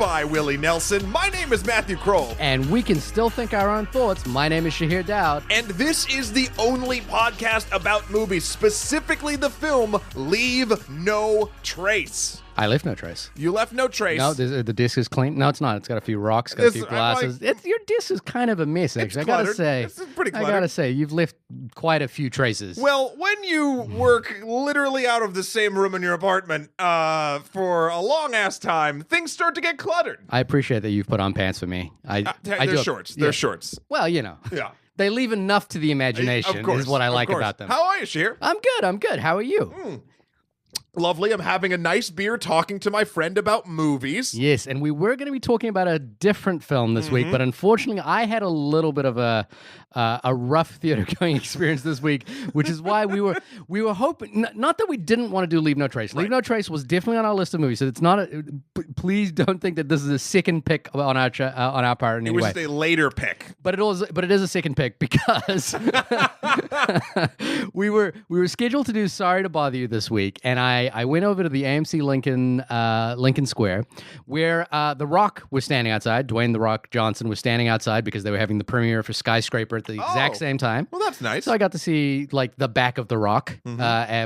by Willie Nelson. My name is Matthew Kroll. And we can still think our own thoughts. My name is Shahir Dowd. And this is the only podcast about movies, specifically the film Leave No Trace. I left no trace. You left no trace. No, the disc is clean. No, it's not. It's got a few rocks, got a few glasses. Your disc is kind of a mess, actually. I gotta say. It's pretty cluttered. I gotta say, you've left quite a few traces. Well, when you work literally out of the same room in your apartment for a long-ass time, things start to get cluttered. I appreciate that you've put on pants for me. They're shorts. They're shorts. Well, you know. Yeah. They leave enough to the imagination, of course, is what I like about them. How are you, Shahir? I'm good. How are you? Lovely. I'm having a nice beer talking to my friend about movies. Yes, and we were going to be talking about a different film this week, but unfortunately I had a little bit of a rough theater-going experience this week, which is why we were hoping, not that we didn't want to do Leave No Trace. Leave No Trace was definitely on our list of movies, so it's not please don't think that this is a second pick on our part in any way. It was a later pick. But it is a second pick because we were scheduled to do Sorry to Bother You this week, and I went over to the AMC Lincoln Square, where The Rock was standing outside. Dwayne The Rock Johnson was standing outside because they were having the premiere for Skyscraper at the exact same time. Well, that's nice. So I got to see like the back of The Rock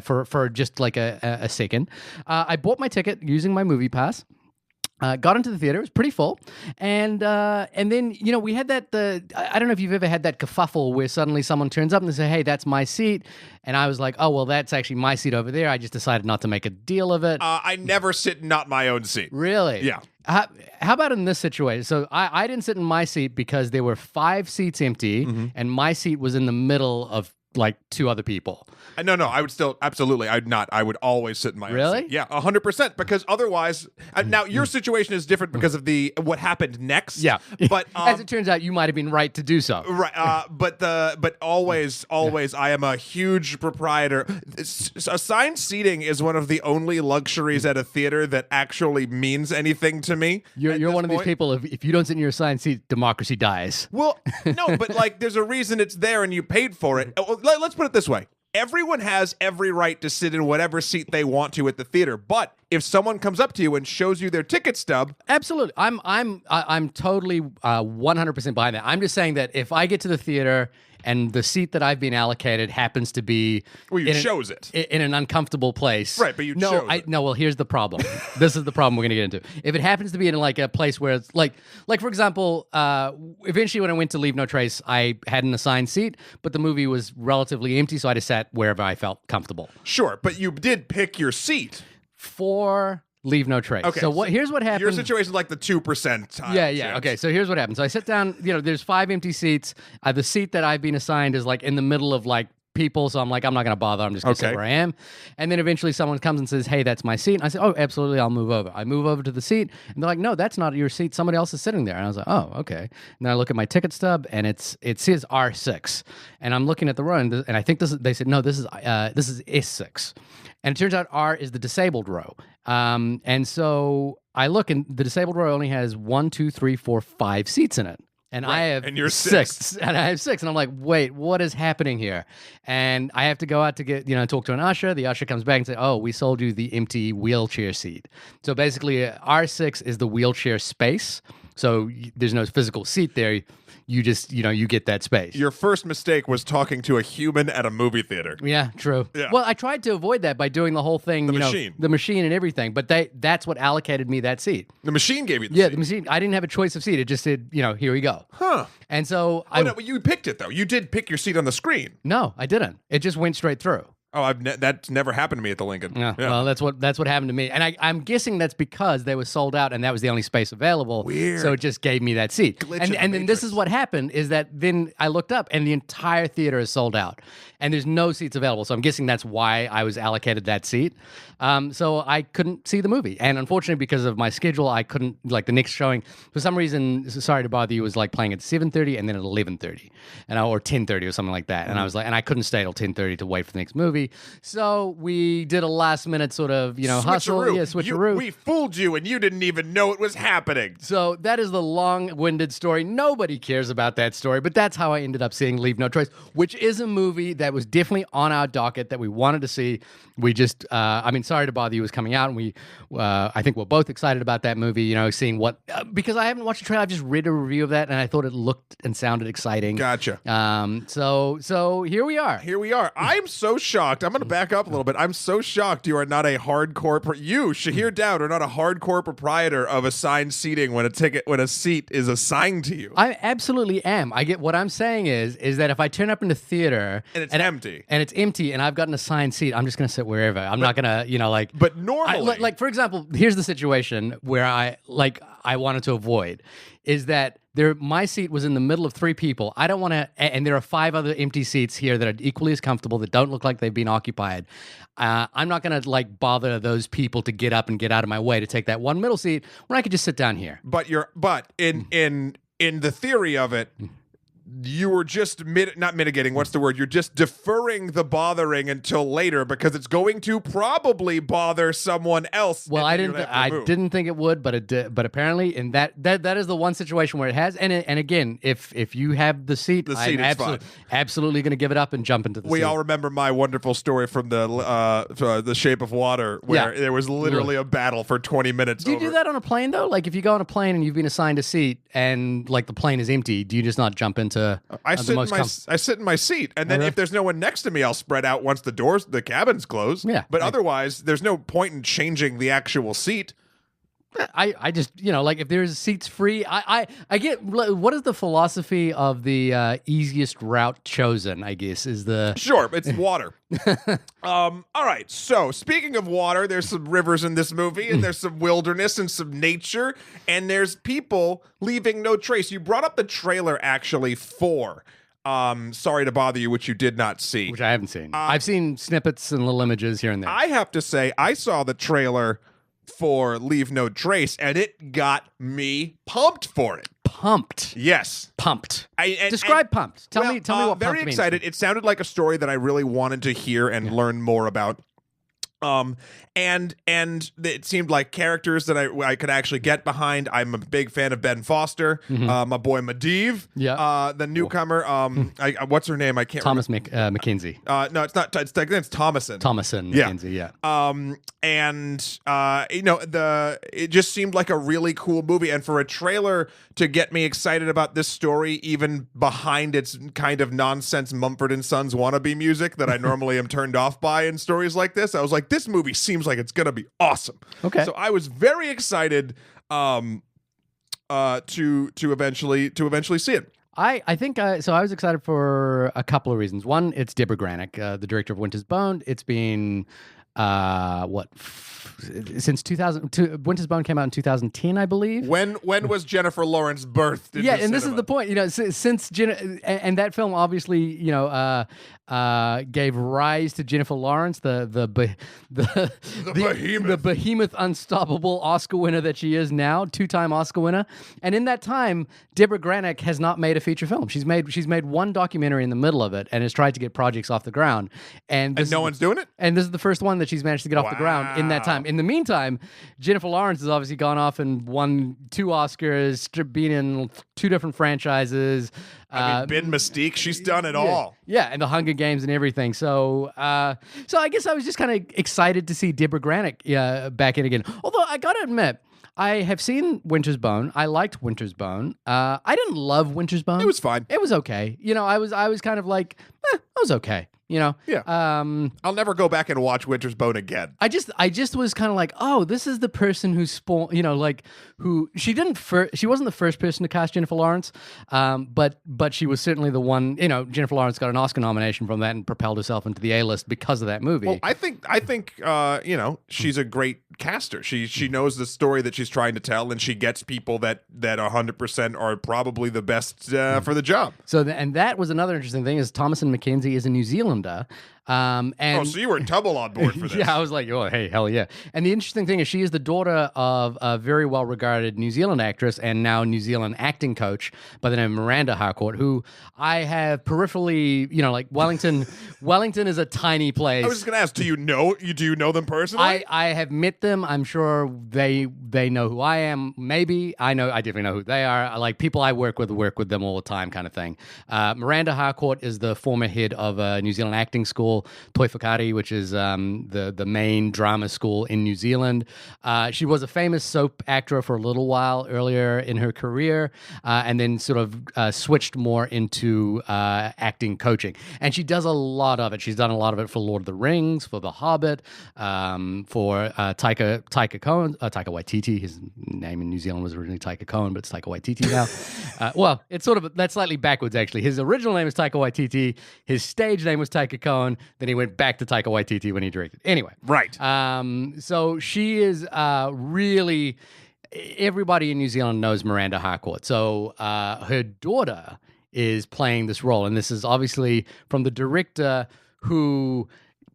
for just like a second. I bought my ticket using my movie pass. Got into the theater. It was pretty full, and then we had that I don't know if you've ever had that kerfuffle where suddenly someone turns up and they say, "Hey, that's my seat," and I was like, "Oh, well, that's actually my seat over there." I just decided not to make a deal of it. I never sit in not my own seat. Really? Yeah. How about in this situation? So I didn't sit in my seat because there were 5 seats empty, and my seat was in the middle of like 2 other people. No, I would still, absolutely, I'd not. I would always sit in my own seat. Yeah, 100%, because otherwise, now your situation is different because of what happened next. Yeah. But as it turns out, you might have been right to do so. Right, but always, I am a huge proprietor. Assigned seating is one of the only luxuries at a theater that actually means anything to me. You're one of these people, if you don't sit in your assigned seat, democracy dies. Well, no, but like there's a reason it's there and you paid for it. Let's put it this way. Everyone has every right to sit in whatever seat they want to at the theater, but if someone comes up to you and shows you their ticket stub, absolutely, I'm totally 100% behind that. I'm just saying that if I get to the theater and the seat that I've been allocated happens to be chose it in an uncomfortable place, right? But chose it. No. Well, here's the problem. This is the problem we're gonna get into. If it happens to be in like a place where it's like for example, eventually when I went to Leave No Trace, I had an assigned seat, but the movie was relatively empty, so I just sat wherever I felt comfortable. Sure, but you did pick your seat for Leave No Trace. Okay, so here's what happened. Your situation is like the 2% time. Yeah. Chance. Okay, so here's what happened. So I sit down, there's 5 empty seats. The seat that I've been assigned is like in the middle of like people, so I'm like, I'm not going to bother. I'm just going to sit where I am. And then eventually someone comes and says, "Hey, that's my seat." And I say, "Oh, absolutely, I'll move over." I move over to the seat, and they're like, "No, that's not your seat. Somebody else is sitting there." And I was like, "Oh, okay." And then I look at my ticket stub, and it says R6. And I'm looking at the row, and I think they said, "No, this is S6." And it turns out R is the disabled row. And so I look, and the disabled row only has 1, 2, 3, 4, 5 seats in it. And I have and you're 6. And I have 6. And I'm like, wait, what is happening here? And I have to go out to get, talk to an usher. The usher comes back and says, "Oh, we sold you the empty wheelchair seat." So basically, R6 is the wheelchair space. So there's no physical seat there. You just, you get that space. Your first mistake was talking to a human at a movie theater. Yeah, true. Yeah. Well, I tried to avoid that by doing the whole thing, the machine and everything, but that's what allocated me that seat. The machine gave you the seat? The machine. I didn't have a choice of seat. It just said, here we go. Huh. And so no, you picked it, though. You did pick your seat on the screen. No, I didn't. It just went straight through. Oh, that's never happened to me at the Lincoln. Yeah. Well, that's what happened to me, and I'm guessing that's because they were sold out, and that was the only space available. Weird. So it just gave me that seat. And then this is what happened: is that then I looked up, and the entire theater is sold out, and there's no seats available. So I'm guessing that's why I was allocated that seat. So I couldn't see the movie, and unfortunately, because of my schedule, I couldn't the next showing. For some reason, Sorry to Bother You was playing at 7:30 and then at 11:30, or 10:30 or something like that. And I was like, and I couldn't stay till 10:30 to wait for the next movie. movie. So we did a last minute sort of, hustle. Switcheroo. Yeah, switcheroo. We fooled you and you didn't even know it was happening. So that is the long-winded story. Nobody cares about that story, but that's how I ended up seeing Leave No Trace, which is a movie that was definitely on our docket that we wanted to see. We just, Sorry to Bother You was coming out, and I think we're both excited about that movie, seeing what, because I haven't watched the trailer, I've just read a review of that, and I thought it looked and sounded exciting. Gotcha. So here we are. Here we are. I'm so shocked. I'm going to back up a little bit. I'm so shocked you are not a hardcore, you, Shahir Dowd, are not a hardcore proprietor of assigned seating when a seat is assigned to you. I absolutely am. What I'm saying is that if I turn up in the theater and it's empty, and I've got an assigned seat, I'm just going to sit wherever. I'm not going to, But normally, for example, here's the situation where I wanted to avoid is that my seat was in the middle of three people. I don't want to, and there are 5 other empty seats here that are equally as comfortable that don't look like they've been occupied. I'm not going to bother those people to get up and get out of my way to take that one middle seat when I could just sit down here. But in the theory of it, you were just not mitigating. What's the word? You're just deferring the bothering until later because it's going to probably bother someone else. Well, I didn't think it would, but it did. But apparently, in that is the one situation where it has. And again, if you have the seat, I'm absolutely going to give it up and jump into the seat. We all remember my wonderful story from the Shape of Water, where there was literally a battle for 20 minutes. Do you do that on a plane though? Like if you go on a plane and you've been assigned a seat and the plane is empty, do you just not jump into? I sit in my seat, and then if there's no one next to me, I'll spread out once the cabin's closed. Yeah, but otherwise, there's no point in changing the actual seat. I just if there's seats free, I get what is the philosophy of the easiest route chosen? I guess is the sure it's water. All right. So speaking of water, there's some rivers in this movie, and there's some wilderness and some nature, and there's people leaving no trace. You brought up the trailer actually for Sorry to Bother You, which you did not see, which I haven't seen. I've seen snippets and little images here and there. I have to say, I saw the trailer for Leave No Trace, and it got me pumped for it. Pumped. Yes. Pumped. Describe pumped. Tell me what pumped means. Very excited. It sounded like a story that I really wanted to hear and learn more about. And it seemed like characters that I could actually get behind. I'm a big fan of Ben Foster, my boy Medivh, the newcomer. What's her name? I can't. McKenzie. No, it's not. It's Thomasin. Thomasin McKenzie. Yeah. It just seemed like a really cool movie, and for a trailer to get me excited about this story, even behind its kind of nonsense Mumford & Sons wannabe music that I normally am turned off by in stories like this, I was like, this movie seems like it's gonna be awesome. Okay. So I was very excited to eventually see it. I think so. I was excited for a couple of reasons. One, it's Debra Granik, the director of Winter's Bone. It's been since 2000. Winter's Bone came out in 2010, I believe. When was Jennifer Lawrence birthed? Yeah, and this is the point. Since and that film obviously gave rise to Jennifer Lawrence, the behemoth, unstoppable Oscar winner that she is now, 2-time Oscar winner. And in that time, Debra Granik has not made a feature film. She's made one documentary in the middle of it and has tried to get projects off the ground. And no one's doing it? And this is the first one that she's managed to get off the ground in that time. In the meantime, Jennifer Lawrence has obviously gone off and won 2 Oscars, been in 2 different franchises. Been Mystique. She's done it all. Yeah, and the Hunger Games and everything. So I guess I was just kind of excited to see Debra Granik back in again. Although I got to admit, I have seen Winter's Bone. I liked Winter's Bone. I didn't love Winter's Bone. It was fine. It was okay. I was kind of like, it was okay. Yeah. I'll never go back and watch Winter's Bone again. I just was kind of like, oh, this is the person who spawned, who she wasn't the first person to cast Jennifer Lawrence, but she was certainly the one. Jennifer Lawrence got an Oscar nomination from that and propelled herself into the A-list because of that movie. Well, I think she's a great caster. She knows the story that she's trying to tell, and she gets people that 100% are probably the best for the job. So and that was another interesting thing is Thomasin McKenzie is a New Zealander. And so you were double on board for this. yeah, I was like, oh, hey, hell yeah. And the interesting thing is she is the daughter of a very well-regarded New Zealand actress and now New Zealand acting coach by the name of Miranda Harcourt, who I have peripherally, like Wellington. Wellington is a tiny place. I was just going to ask, do you know them personally? I have met them. I'm sure they know who I am. Maybe. I definitely know who they are. Like people I work with them all the time kind of thing. Miranda Harcourt is the former head of a New Zealand acting school, Toi Whakaari, which is the main drama school in New Zealand. She was a famous soap actor for a little while earlier in her career, and then sort of switched more into acting coaching. And she does a lot of it. She's done a lot of it for Lord of the Rings, for The Hobbit, for Taika Waititi. His name in New Zealand was originally Taika Cohen, but it's Taika Waititi now. Well, it's sort of that's slightly backwards actually. His original name is Taika Waititi. His stage name was Taika Cohen. Then he went back to Taika Waititi when he directed. Anyway, right. So she is really. Everybody in New Zealand knows Miranda Harcourt. So her daughter is playing this role, and this is obviously from the director who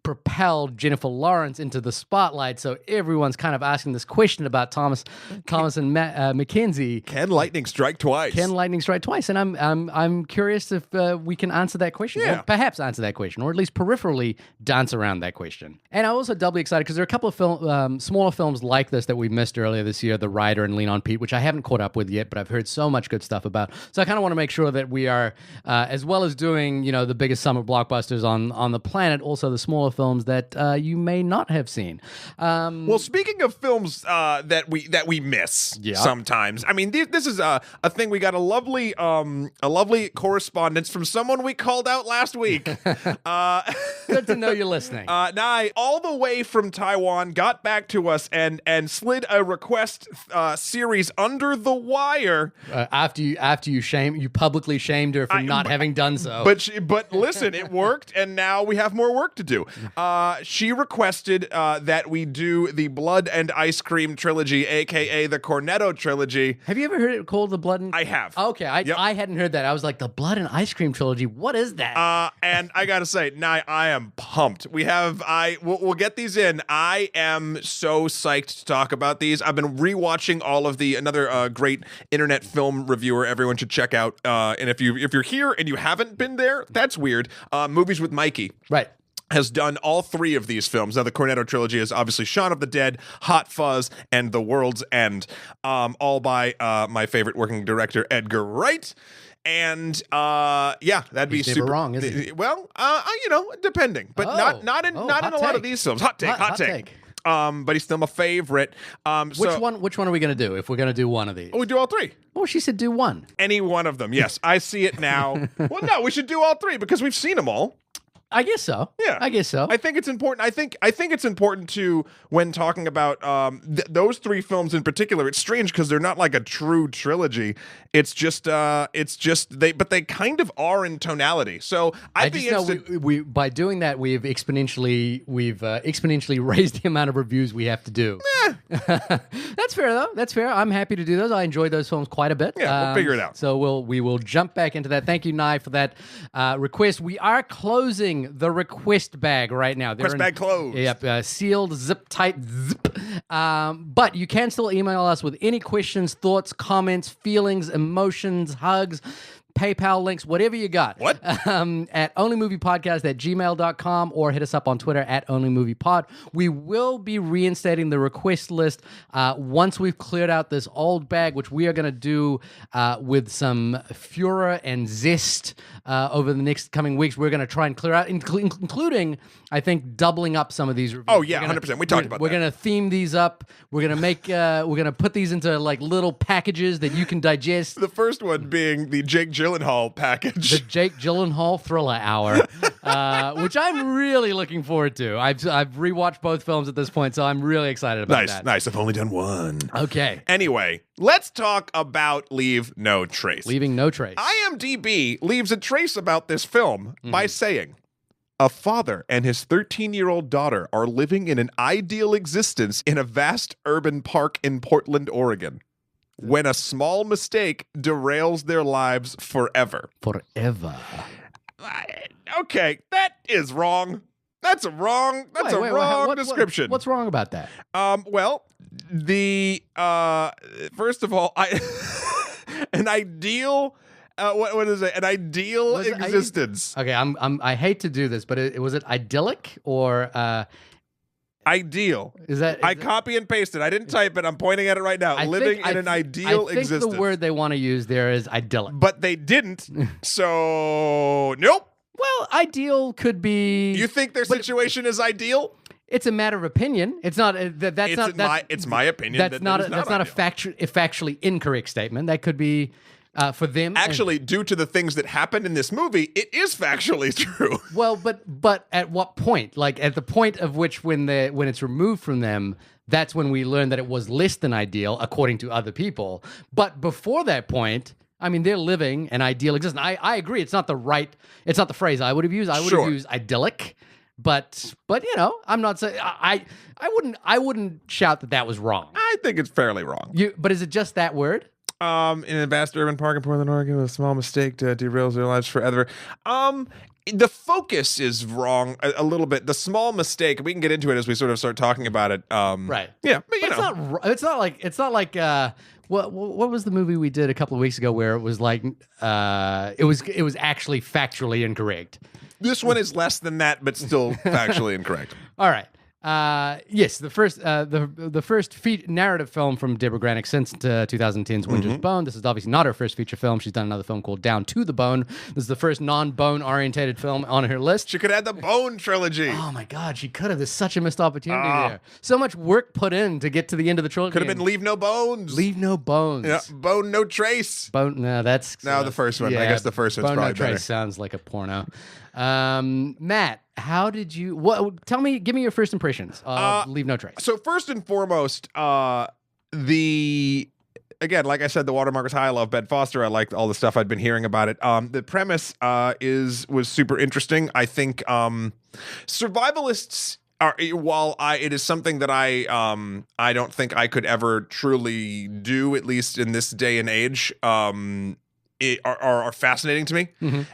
propelled Jennifer Lawrence into the spotlight. So everyone's kind of asking this question about Thomasin McKenzie. Can lightning strike twice? Can lightning strike twice? And I'm curious if we can answer that question, or perhaps answer that question, or at least peripherally dance around that question. And I'm also doubly excited because there are a couple of smaller films like this that we missed earlier this year, The Rider and Lean on Pete, which I haven't caught up with yet, but I've heard so much good stuff about. So I kind of want to make sure that we are, as well as doing the biggest summer blockbusters on the planet, also the smaller films that you may not have seen. Well, speaking of films that we miss sometimes, I mean, this is a thing. We got a lovely correspondence from someone we called out last week. Good to know you're listening. Nai, all the way from Taiwan, got back to us and slid a request series Under the Wire. After you publicly shamed her for not having done so. But listen, it worked, and now we have more work to do. She requested that we do the Blood and Ice Cream trilogy, aka the Cornetto trilogy. Have you ever heard it called the Blood and... I have. Okay, I hadn't heard that. I was like, the Blood and Ice Cream trilogy, what is that? And I gotta say, I am pumped. We'll get these in. I am so psyched to talk about these. I've been rewatching all of another great internet film reviewer everyone should check out. And if you're here and you haven't been there, that's weird. Movies with Mikey. Right. Has done all three of these films. Now, the Cornetto trilogy is obviously Shaun of the Dead, Hot Fuzz, and The World's End, all by my favorite working director, Edgar Wright. And that'd be super wrong, isn't he? Well, depending, but not in a lot of these films. Hot take. But he's still my favorite. Which one are we going to do if we're going to do one of these? Oh, we do all three. Oh, she said do one. Any one of them. Yes, I see it now. Well, no, we should do all three because we've seen them all. I guess so. Yeah, I guess so. I think it's important. I think it's important to when talking about those three films in particular. It's strange because they're not like a true trilogy. It's just they kind of are in tonality. So I'd be interested. We by doing that we've exponentially raised the amount of reviews we have to do. That's fair though. That's fair. I'm happy to do those. I enjoyed those films quite a bit. Yeah, we'll figure it out. So we will jump back into that. Thank you, Nye, for that request. We are closing the request bag right now. Request bag closed. Yep, sealed, zip tight, zip. But you can still email us with any questions, thoughts, comments, feelings, emotions, hugs, PayPal links, whatever you got. What? At onlymoviepodcast@gmail.com or hit us up on Twitter at onlymoviepod. We will be reinstating the request list once we've cleared out this old bag, which we are going to do with some furor and zest over the next coming weeks. We're going to try and clear out, including, I think, doubling up some of these reviews. Oh, yeah, 100%. We talked about that. We're going to theme these up. We're going to make, we're going to put these into like little packages that you can digest. The first one being the Jake Gyllenhaal package. The Jake Gyllenhaal Thriller Hour, which I'm really looking forward to. I've rewatched both films at this point, so I'm really excited about that. Nice. I've only done one. Okay. Anyway, let's talk about Leave No Trace. Leaving No Trace. IMDb leaves a trace about this film by saying, a father and his 13-year-old daughter are living in an ideal existence in a vast urban park in Portland, Oregon, when a small mistake derails their lives forever. Forever. Okay, that is wrong. That's a wrong. That's Wait, a wrong description. What's wrong about that? Well, the first of all, an ideal. What is it? An ideal existence. Okay, I hate to do this, but was it idyllic or ideal? I copy and paste it. I didn't type it. I'm pointing at it right now. Living in an ideal existence. I think the word they want to use there is idyllic. But they didn't. So, nope. Well, ideal could be. You think their situation is ideal? It's a matter of opinion. It's not. It's my opinion. That's not a factually incorrect statement. That could be. For them, actually, due to the things that happened in this movie, it is factually true. Well, but at what point? Like at the point of which when it's removed from them, that's when we learn that it was less than ideal according to other people. But before that point, I mean, they're living an ideal existence. I agree. It's not the phrase I would have used. I would have used idyllic. But I'm not saying I wouldn't shout that was wrong. I think it's fairly wrong. But is it just that word? In a vast urban park in Portland, Oregon, a small mistake derails their lives forever. The focus is wrong a little bit. The small mistake, we can get into it as we sort of start talking about it. Right. Yeah, but it's not like what was the movie we did a couple of weeks ago where it was like it was actually factually incorrect. This one is less than that, but still factually incorrect. All right. Yes, the first narrative film from Debra Granik since 2010's Winter's Bone. This is obviously not her first feature film. She's done another film called Down to the Bone. This is the first non-bone orientated film on her list. She could have had the Bone trilogy. Oh my God, she could have. There's such a missed opportunity there. So much work put in to get to the end of the trilogy. Could have been Leave No Bones. Leave No Bones. Yeah, Bone No Trace. Bone. No, that's the first one. Yeah, I guess the first one's Bone probably No Trace better. sounds like a porno. Matt, how did you? Give me your first impressions of Leave No Trace. So first and foremost, again, like I said, the watermark was high. I love Ben Foster. I liked all the stuff I'd been hearing about it. The premise was super interesting. I think survivalists are, while it is something that I don't think I could ever truly do, at least in this day and age. Are fascinating to me.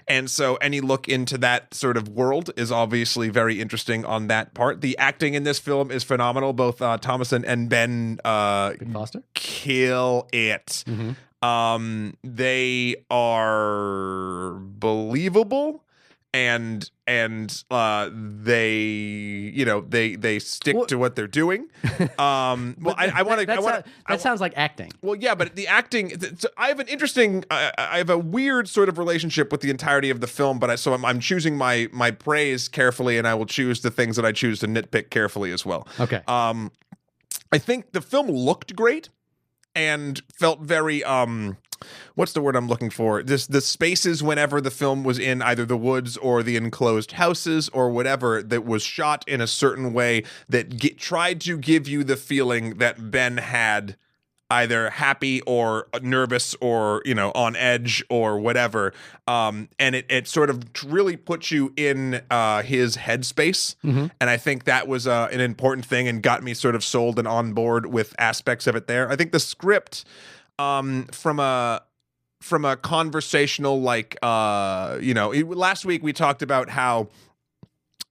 And so any look into that sort of world is obviously very interesting on that part. The acting in this film is phenomenal. Both Thomasin and Ben Foster kill it. They are believable. And they stick to what they're doing. That sounds like acting. Well, yeah, but the acting. I have a weird sort of relationship with the entirety of the film, but I'm choosing my praise carefully, and I will choose the things that I choose to nitpick carefully as well. Okay. I think the film looked great and felt very what's the word I'm looking for? The spaces whenever the film was in either the woods or the enclosed houses or whatever, that was shot in a certain way that tried to give you the feeling that Ben had either happy or nervous or, on edge or whatever. And it sort of really put you in his headspace. And I think that was an important thing and got me sort of sold and on board with aspects of it there. I think the script, from a conversational, last week we talked about how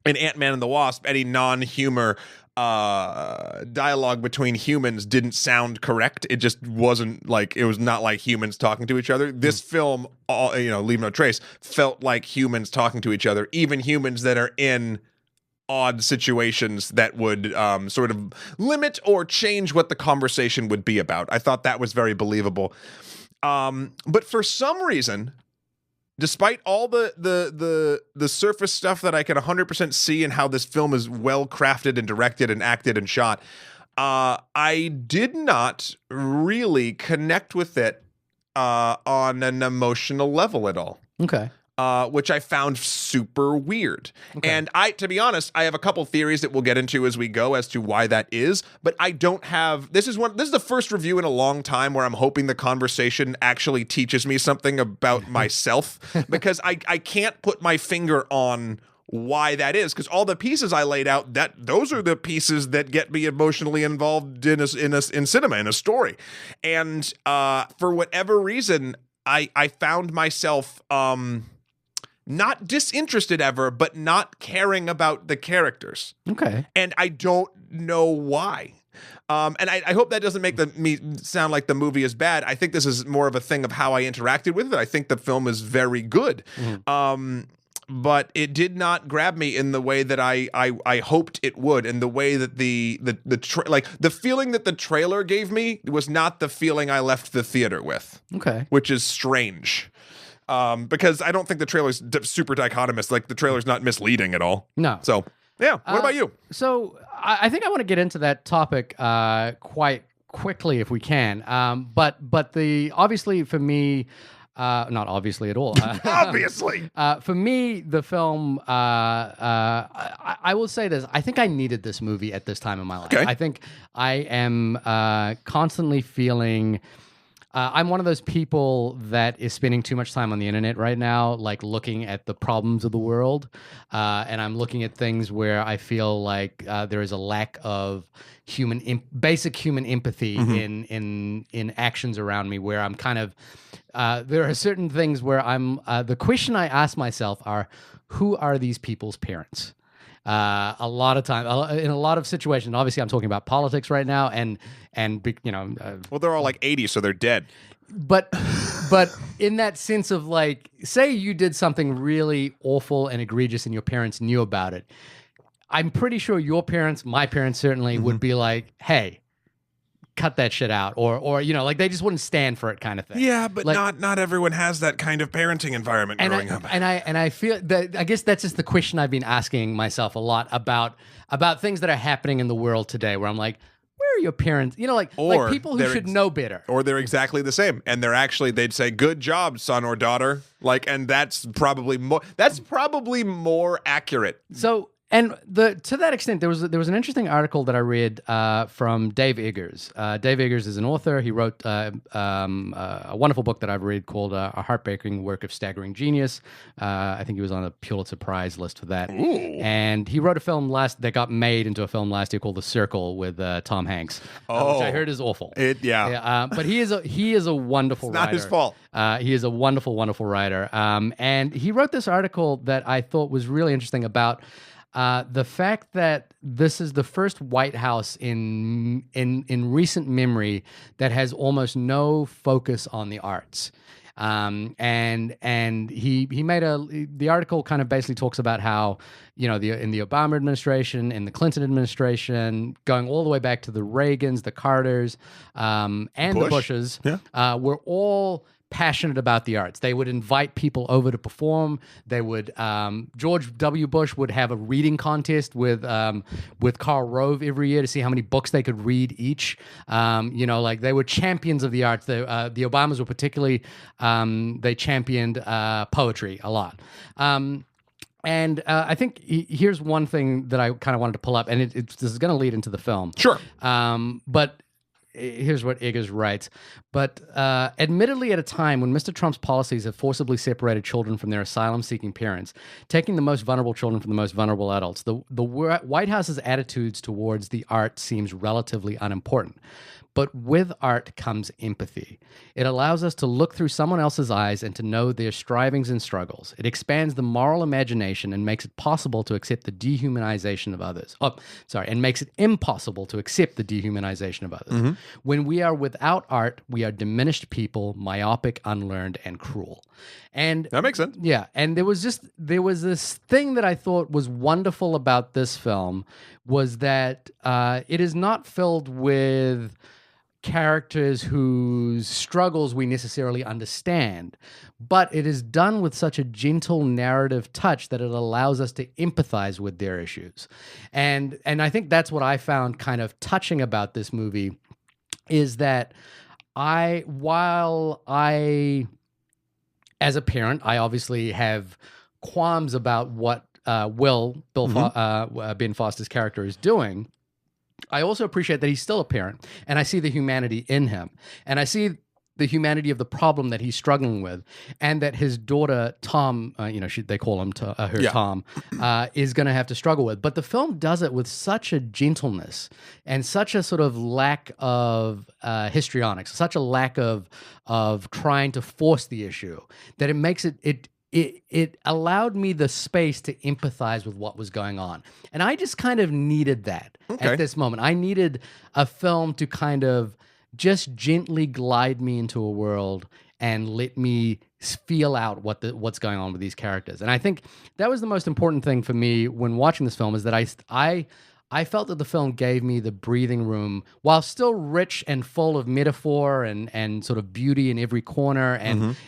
in Ant-Man and the Wasp, any non-humor dialogue between humans didn't sound correct. It just wasn't it was not like humans talking to each other. This film, Leave No Trace, felt like humans talking to each other, even humans that are in odd situations that would sort of limit or change what the conversation would be about. I thought that was very believable. But for some reason, despite all the surface stuff that I can 100% see and how this film is well crafted and directed and acted and shot, I did not really connect with it on an emotional level at all. Okay. Which I found super weird. Okay. And to be honest, I have a couple theories that we'll get into as we go as to why that is, but I don't have, this is the first review in a long time where I'm hoping the conversation actually teaches me something about myself, because I can't put my finger on why that is, because all the pieces I laid out, those are the pieces that get me emotionally involved in cinema, in a story. And for whatever reason, I found myself not disinterested ever, but not caring about the characters. Okay. And I don't know why. And I hope that doesn't make me sound like the movie is bad. I think this is more of a thing of how I interacted with it. I think the film is very good. But it did not grab me in the way that I hoped it would, and the way that the feeling that the trailer gave me was not the feeling I left the theater with. Okay. Which is strange. Because I don't think the trailer's super dichotomous. Like, the trailer's not misleading at all. No. So, yeah. What about you? So I think I want to get into that topic quite quickly if we can. But obviously for me, not obviously at all. Obviously. For me, the film, I will say this. I think I needed this movie at this time in my life. Okay. I think I am constantly feeling... I'm one of those people that is spending too much time on the internet right now, like looking at the problems of the world. And I'm looking at things where I feel like there is a lack of basic human empathy in actions around me, where I'm kind of, there are certain things where the question I ask myself are, who are these people's parents? A lot of time, in a lot of situations, obviously I'm talking about politics right now, and well, they're all like 80, so they're dead. But in that sense of, like, say you did something really awful and egregious and your parents knew about it, I'm pretty sure your parents, my parents certainly, would be like, hey, cut that shit out, or like they just wouldn't stand for it, kind of thing. Yeah, but like, not everyone has that kind of parenting environment growing up. And I feel that, I guess that's just the question I've been asking myself a lot about things that are happening in the world today, where I'm like, where are your parents? Like people who should know better. Or they're exactly the same, and they'd say, "Good job, son or daughter." Like, and that's probably more accurate. So. And to that extent, there was an interesting article that I read from Dave Eggers. Dave Eggers is an author. He wrote a wonderful book that I've read called A Heartbreaking Work of Staggering Genius. I think he was on a Pulitzer Prize list for that. Ooh. And he wrote a film that got made into a film last year called The Circle with Tom Hanks, which I heard is awful. But he is a wonderful writer. Not his fault. He is a wonderful, wonderful writer. And he wrote this article that I thought was really interesting about the fact that this is the first White House in recent memory that has almost no focus on the arts. And he made the article kind of basically talks about how, in the Obama administration, in the Clinton administration, going all the way back to the Reagans, the Carters, and the Bushes, were all passionate about the arts. They would invite people over to perform. They would George W. Bush would have a reading contest with Karl Rove every year to see how many books they could read each. Like they were champions of the arts. The Obamas were particularly they championed poetry a lot. And I think here's one thing that I kind of wanted to pull up, and this is going to lead into the film. Sure. But here's what Eggers writes. But admittedly, at a time when Mr. Trump's policies have forcibly separated children from their asylum-seeking parents, taking the most vulnerable children from the most vulnerable adults, the White House's attitudes towards the art seems relatively unimportant. But with art comes empathy. It allows us to look through someone else's eyes and to know their strivings and struggles. It expands the moral imagination and makes it possible to accept the dehumanization of others. And makes it impossible to accept the dehumanization of others. Mm-hmm. When we are without art, we are diminished people, myopic, unlearned, and cruel. And that makes sense. Yeah, and there was this thing that I thought was wonderful about this film was that it is not filled with characters whose struggles we necessarily understand, but it is done with such a gentle narrative touch that it allows us to empathize with their issues. And I think that's what I found kind of touching about this movie is that while I, as a parent, I obviously have qualms about what Ben Foster's character is doing, I also appreciate that he's still a parent, and I see the humanity in him, and I see the humanity of the problem that he's struggling with, and that his daughter Tom, they call him Tom, is going to have to struggle with. But the film does it with such a gentleness and such a sort of lack of histrionics, such a lack of trying to force the issue that it makes it it allowed me the space to empathize with what was going on. And I just kind of needed that at this moment. I needed a film to kind of just gently glide me into a world and let me feel out what's going on with these characters. And I think that was the most important thing for me when watching this film, is that I felt that the film gave me the breathing room, while still rich and full of metaphor and sort of beauty in every corner,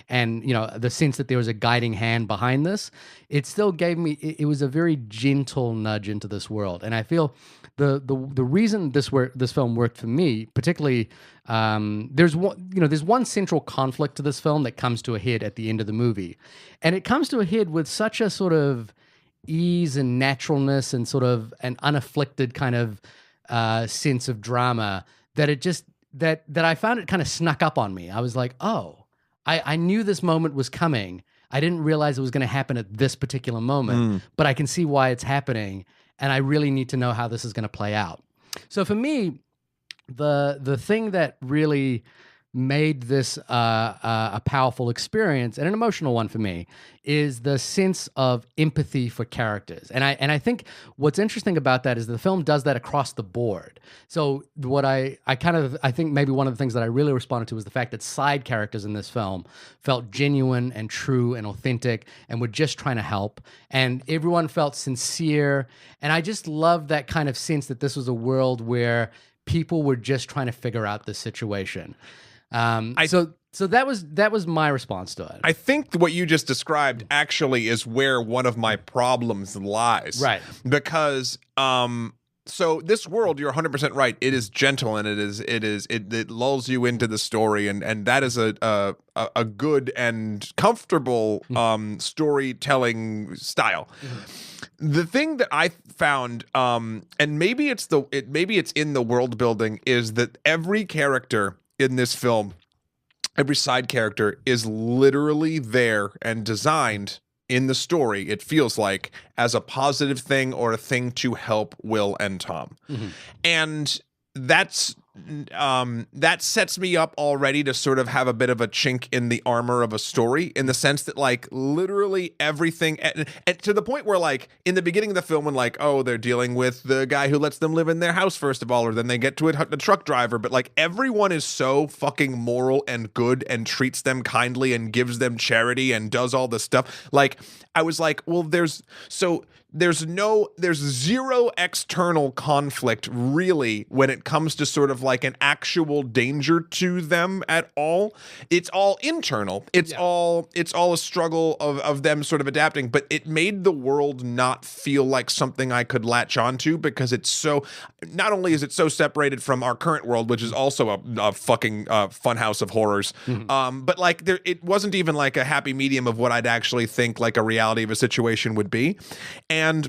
and you know, the sense that there was a guiding hand behind this. It still gave me, it was a very gentle nudge into this world. And I feel the reason this film worked for me, particularly, there's one central conflict to this film that comes to a head at the end of the movie, and it comes to a head with such a sort of ease and naturalness and sort of an unafflicted kind of sense of drama that it just that I found it kind of snuck up on me. I was like, oh, I knew this moment was coming. I didn't realize it was going to happen at this particular moment, but I can see why it's happening, and I really need to know how this is going to play out. So for me, the thing that really made this a powerful experience, and an emotional one for me, is the sense of empathy for characters. And I think what's interesting about that is the film does that across the board. So what I think maybe one of the things that I really responded to was the fact that side characters in this film felt genuine and true and authentic and were just trying to help, and everyone felt sincere. And I just loved that kind of sense that this was a world where people were just trying to figure out the situation. So that was my response to it. I think what you just described actually is where one of my problems lies. Right. Because so this world, you're 100% right. It is gentle, and it lulls you into the story, and that is a good and comfortable storytelling style. The thing that I found, and maybe it's in the world building, is that every character in this film, every side character, is literally there and designed in the story, it feels like, as a positive thing or a thing to help Will and Tom. And that sets me up already to sort of have a bit of a chink in the armor of a story, in the sense that, like, literally everything, and to the point where, like, in the beginning of the film, when, like, oh, they're dealing with the guy who lets them live in their house first of all, or then they get to the truck driver, but, like, everyone is so fucking moral and good and treats them kindly and gives them charity and does all this stuff. Like, I was like, well, there's zero external conflict really when it comes to sort of like an actual danger to them at all. It's all internal. It's all a struggle of them sort of adapting, but it made the world not feel like something I could latch onto, because it's so, not only is it so separated from our current world, which is also a fucking funhouse of horrors, but like it wasn't even like a happy medium of what I'd actually think like a reality of a situation would be. And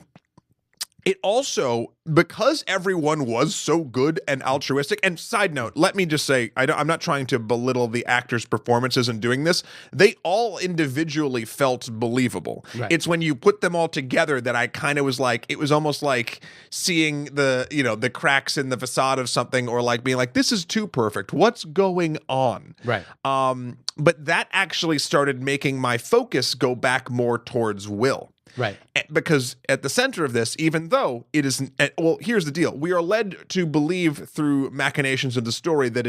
it also, because everyone was so good and altruistic, and side note, let me just say, I'm not trying to belittle the actors' performances in doing this. They all individually felt believable. Right. It's when you put them all together that I kind of was like, it was almost like seeing the cracks in the facade of something, or like being like, this is too perfect. What's going on? Right. But that actually started making my focus go back more towards Will. Right. Because at the center of this, even though it isn't, well, here's the deal. We are led to believe through machinations of the story that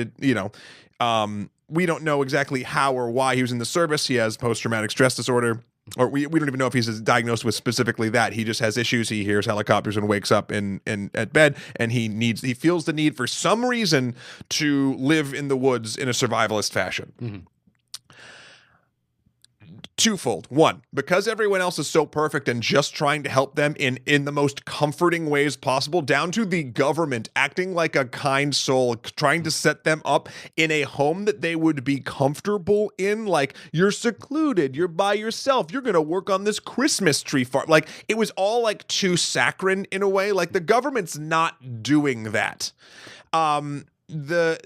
we don't know exactly how or why he was in the service. He has post-traumatic stress disorder, or we don't even know if he's diagnosed with specifically that. He just has issues. He hears helicopters and wakes up at bed, and he feels the need for some reason to live in the woods in a survivalist fashion. Mm-hmm. Twofold. One, because everyone else is so perfect and just trying to help them in the most comforting ways possible, down to the government acting like a kind soul, trying to set them up in a home that they would be comfortable in. Like, you're secluded, you're by yourself, you're going to work on this Christmas tree farm. Like, it was all like too saccharine in a way. Like, the government's not doing that. And so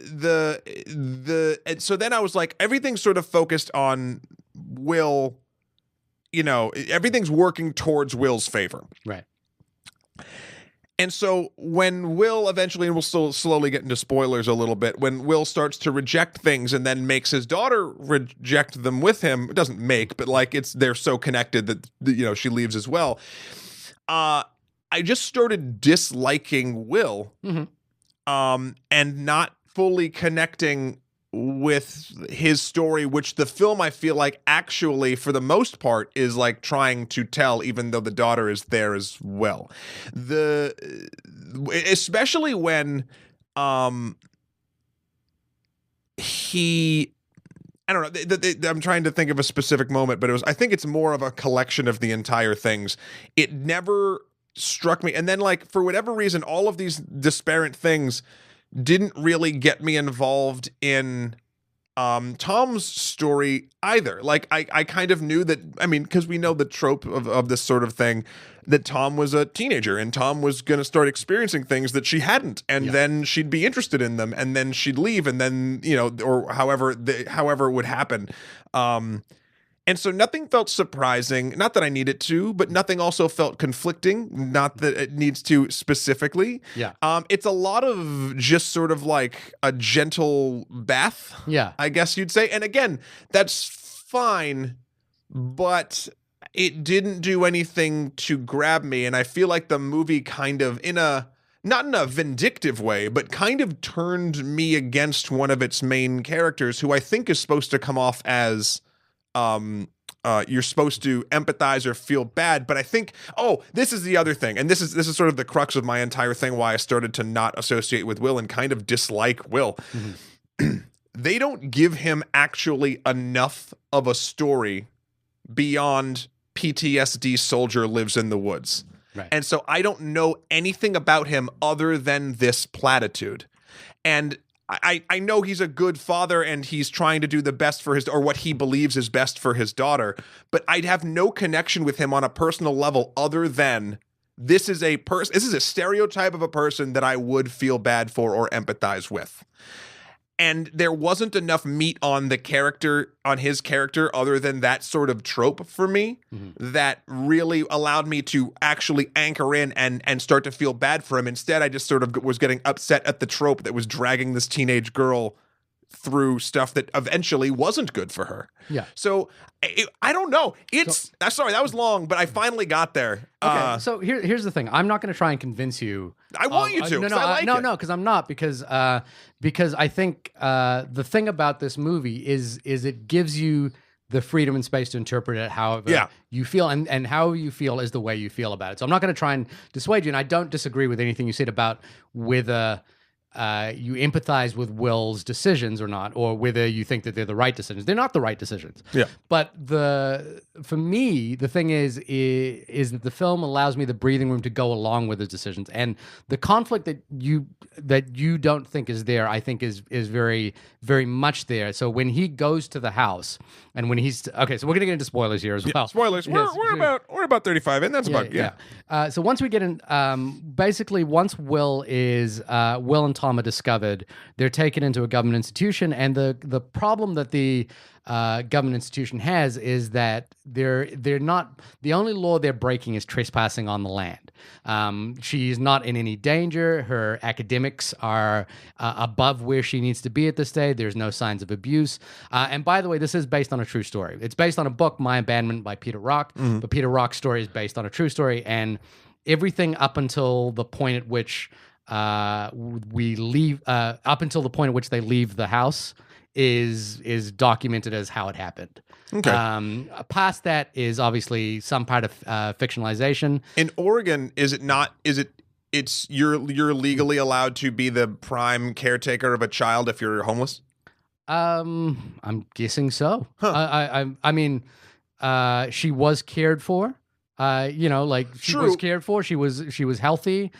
then I was like, everything's sort of focused on Will, everything's working towards Will's favor. Right. And so when Will eventually, and we'll still slowly get into spoilers a little bit, when Will starts to reject things and then makes his daughter reject them with him, it doesn't make, but like they're so connected that, you know, she leaves as well. I just started disliking Will, and not fully connecting with his story, which the film, I feel like, actually for the most part is like trying to tell, even though the daughter is there as well. Especially when he, I don't know, I'm trying to think of a specific moment, but I think it's more of a collection of the entire things. It never struck me, and then like for whatever reason, all of these disparate things didn't really get me involved in Tom's story either. Like I kind of knew that, I mean, because we know the trope of this sort of thing, that Tom was a teenager and Tom was going to start experiencing things that she hadn't, and then she'd be interested in them, and then she'd leave, and then, you know, or however it would happen. And so nothing felt surprising, not that I need it to, but nothing also felt conflicting, not that it needs to specifically. Yeah. It's a lot of just sort of like a gentle bath, I guess you'd say. And again, that's fine, but it didn't do anything to grab me. And I feel like the movie kind of, not in a vindictive way, but kind of turned me against one of its main characters, who I think is supposed to come off as you're supposed to empathize or feel bad. But I think, this is the other thing, and this is sort of the crux of my entire thing, why I started to not associate with Will and kind of dislike Will. They don't give him actually enough of a story beyond PTSD soldier lives in the woods. Right. And so I don't know anything about him other than this platitude. And I know he's a good father and he's trying to do the best for or what he believes is best for his daughter, but I'd have no connection with him on a personal level other than this is a stereotype of a person that I would feel bad for or empathize with. And there wasn't enough meat on his character other than that sort of trope for me that really allowed me to actually anchor in and start to feel bad for him. Instead, I just sort of was getting upset at the trope that was dragging this teenage girl through stuff that eventually wasn't good for her. Yeah. So I don't know. Sorry, that was long, but I finally got there. Okay. So here's the thing. I'm not going to try and convince you. I want you to. No, because I'm not. Because I think the thing about this movie is it gives you the freedom and space to interpret it however you feel, and how you feel is the way you feel about it. So I'm not going to try and dissuade you, and I don't disagree with anything you said about whether you empathize with Will's decisions or not, or whether you think that they're the right decisions. They're not the right decisions. Yeah. But for me, the thing is that the film allows me the breathing room to go along with his decisions, and the conflict that you don't think is there, I think is very, very much there. So when he goes to the house, and when he's okay, so we're gonna get into spoilers here as well. Spoilers. Yes, We're about 35 in. That's about So once we get in, basically once Will and Tom are discovered, they're taken into a government institution, and the problem that the government institution has is that they're not, the only law they're breaking is trespassing on the land. She's not in any danger. Her academics are above where she needs to be at this stage. There's no signs of abuse. And by the way, this is based on a true story. It's based on a book, My Abandonment by Peter Rock. But Peter Rock's story is based on a true story, and everything up until the point at which we leave, up until the point at which they leave the house, is documented as how it happened. Okay. Past that is obviously some part of fictionalization. In Oregon, is it not? It's you're legally allowed to be the prime caretaker of a child if you're homeless? I'm guessing so. I mean, she was cared for. She was cared for. She was healthy.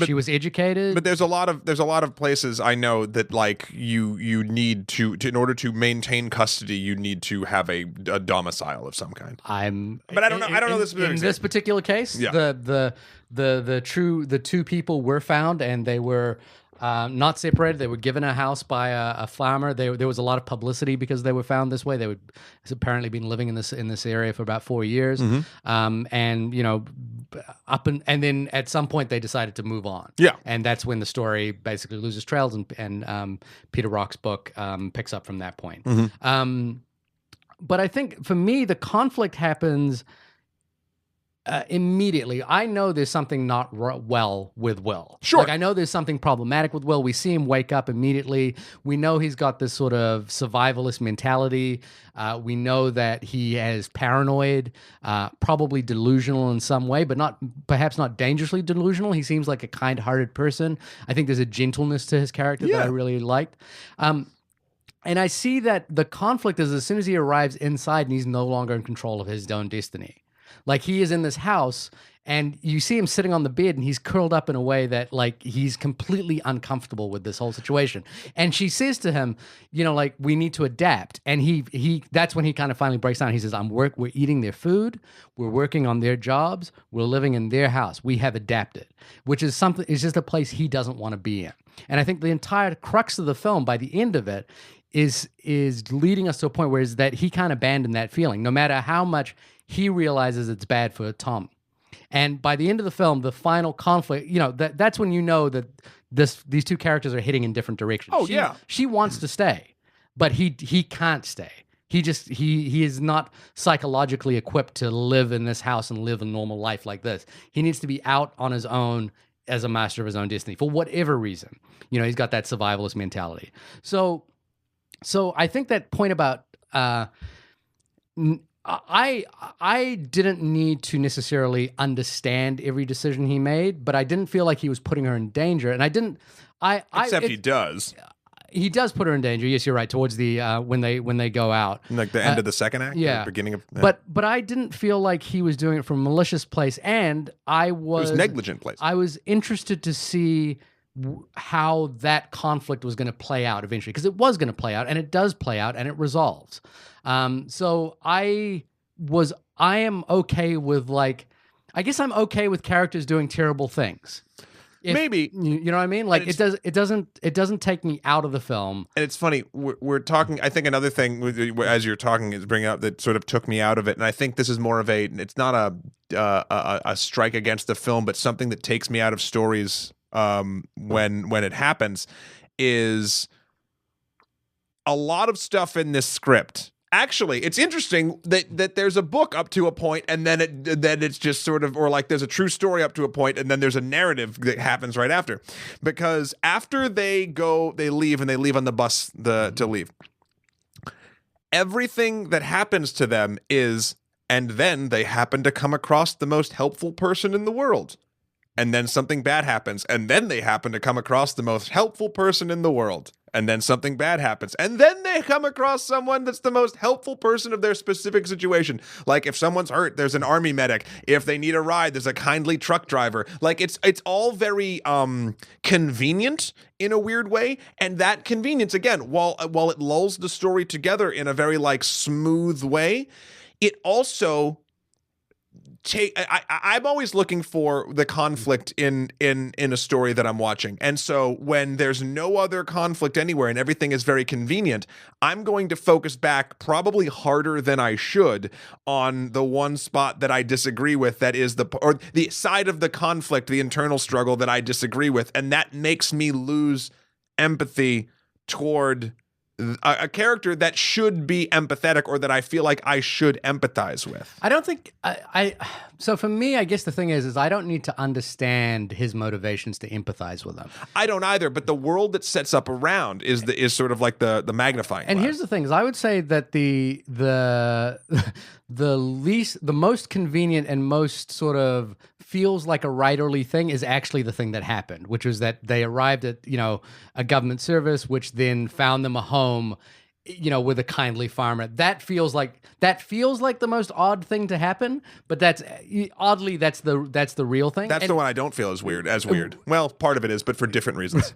She was educated. But there's a lot of places I know that like you need to in order to maintain custody, you need to have a domicile of some kind. But I don't know this in this particular case. Yeah. The two people were found, and they were not separated. They were given a house by a farmer. There was a lot of publicity because they were found this way. They would apparently been living in this area for about 4 years, and and then at some point they decided to move on. Yeah, and that's when the story basically loses trails, and Peter Rock's book picks up from that point. But I think for me, the conflict happens immediately. I know there's something not well with Will. Sure. Like, I know there's something problematic with Will. We see him wake up immediately. We know he's got this sort of survivalist mentality. We know that he is paranoid, probably delusional in some way, but perhaps not dangerously delusional. He seems like a kind-hearted person. I think there's a gentleness to his character that I really liked. And I see that the conflict is as soon as he arrives inside and he's no longer in control of his own destiny. Like, he is in this house and you see him sitting on the bed and he's curled up in a way that, like, he's completely uncomfortable with this whole situation. And she says to him, like, we need to adapt. And he that's when he kind of finally breaks down. He says, we're eating their food. We're working on their jobs. We're living in their house. We have adapted, which is something, is just a place he doesn't want to be in. And I think the entire crux of the film by the end of it is leading us to a point where is that he kind of abandoned that feeling, no matter how much he realizes it's bad for Tom. And by the end of the film, the final conflict, that's when you know that these two characters are heading in different directions. Oh, She wants to stay, but he can't stay. He is not psychologically equipped to live in this house and live a normal life like this. He needs to be out on his own as a master of his own destiny for whatever reason. He's got that survivalist mentality. So I think that point about I didn't need to necessarily understand every decision he made, but I didn't feel like he was putting her in danger, and I didn't. Except he does. He does put her in danger. Yes, you're right. Towards the when they go out, like the end of the second act, yeah, the beginning of. But I didn't feel like he was doing it from a malicious place, and it was negligent place. I was interested to see how that conflict was going to play out eventually, because it was going to play out, and it does play out, and it resolves. So I am okay with, like, I guess I'm okay with characters doing terrible things. Maybe you know what I mean? Like, it doesn't take me out of the film. And it's funny, we're talking. I think another thing as you're talking is bringing up that sort of took me out of it, and I think this is more of it's not a strike against the film, but something that takes me out of stories when it happens, is a lot of stuff in this script. Actually, it's interesting that there's a book up to a point, and then it's just sort of, or like there's a true story up to a point, and then there's a narrative that happens right after. Because after they leave on the bus to leave, everything that happens to them is, and then they happen to come across the most helpful person in the world. And then something bad happens, and then they happen to come across the most helpful person in the world. And then something bad happens, and then they come across someone that's the most helpful person of their specific situation. Like, if someone's hurt, there's an army medic. If they need a ride, there's a kindly truck driver. Like, it's all very convenient in a weird way, and that convenience, again, while it lulls the story together in a very, like, smooth way, it also I'm always looking for the conflict in a story that I'm watching. And so when there's no other conflict anywhere and everything is very convenient, I'm going to focus back probably harder than I should on the one spot that I disagree with, that is the side of the conflict, the internal struggle that I disagree with. And that makes me lose empathy toward a character that should be empathetic, or that I feel like I should empathize with. I don't think so for me, I guess the thing is I don't need to understand his motivations to empathize with him. I don't either, but the world that sets up around is sort of like the magnifying glass. And here's the thing, is I would say that the most convenient and most sort of feels like a writerly thing is actually the thing that happened, which was that they arrived at, a government service, which then found them a home, with a kindly farmer. That feels like the most odd thing to happen, but that's the real thing. That's the one I don't feel as weird. Well, part of it is, but for different reasons.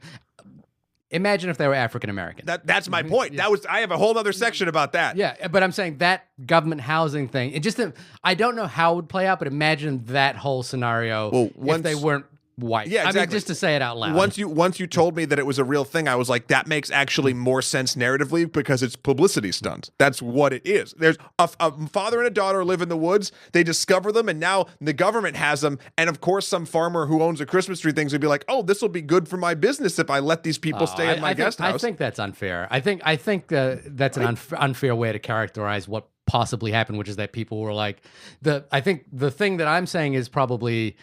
Imagine if they were African American. That's my point. Yeah. I have a whole other section about that. Yeah, but I'm saying that government housing thing, I don't know how it would play out, but imagine that whole scenario if they weren't white. Yeah, exactly. I mean, just to say it out loud. Once you told me that it was a real thing, I was like, that makes actually more sense narratively because it's publicity stunt. That's what it is. There's a father and a daughter live in the woods. They discover them, and now the government has them. And of course, some farmer who owns a Christmas tree things would be like, "Oh, this will be good for my business if I let these people stay in my guest house." I think that's unfair. I think that's an unfair way to characterize what possibly happened, which is that people were like, I think the thing that I'm saying is probably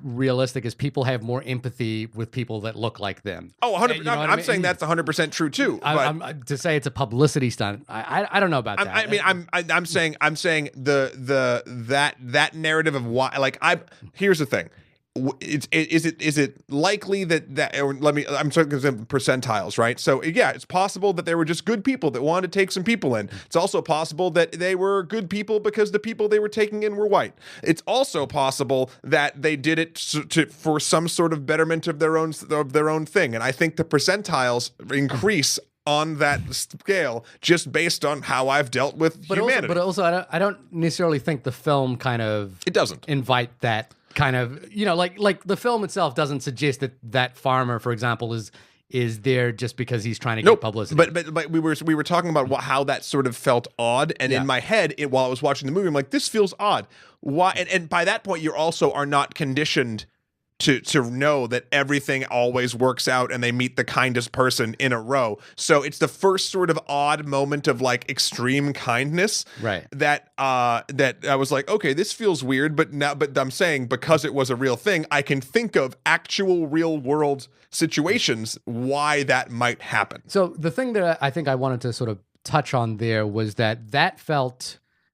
realistic is people have more empathy with people that look like them. Oh, 100%. I'm saying that's 100% true too. To say it's a publicity stunt, I don't know about that. I mean, I'm saying that narrative of why. Like, here's the thing. Is it likely that or I'm talking percentiles, right? So yeah, it's possible that they were just good people that wanted to take some people in. It's also possible that they were good people because the people they were taking in were white. It's also possible that they did it for some sort of betterment of their own thing. And I think the percentiles increase on that scale just based on how I've dealt with humanity. But also, I don't necessarily think the film it doesn't invite that kind of, like the film itself doesn't suggest that farmer, for example, is there just because he's trying to get publicity. But we were talking about how that sort of felt odd, and in my head, while I was watching the movie, I'm like, this feels odd. Why? And by that point, you also are not conditioned to know that everything always works out and they meet the kindest person in a row. So it's the first sort of odd moment of like extreme kindness, right? That I was like, okay, this feels weird, but I'm saying because it was a real thing, I can think of actual real world situations why that might happen. So the thing that I think I wanted to sort of touch on there was that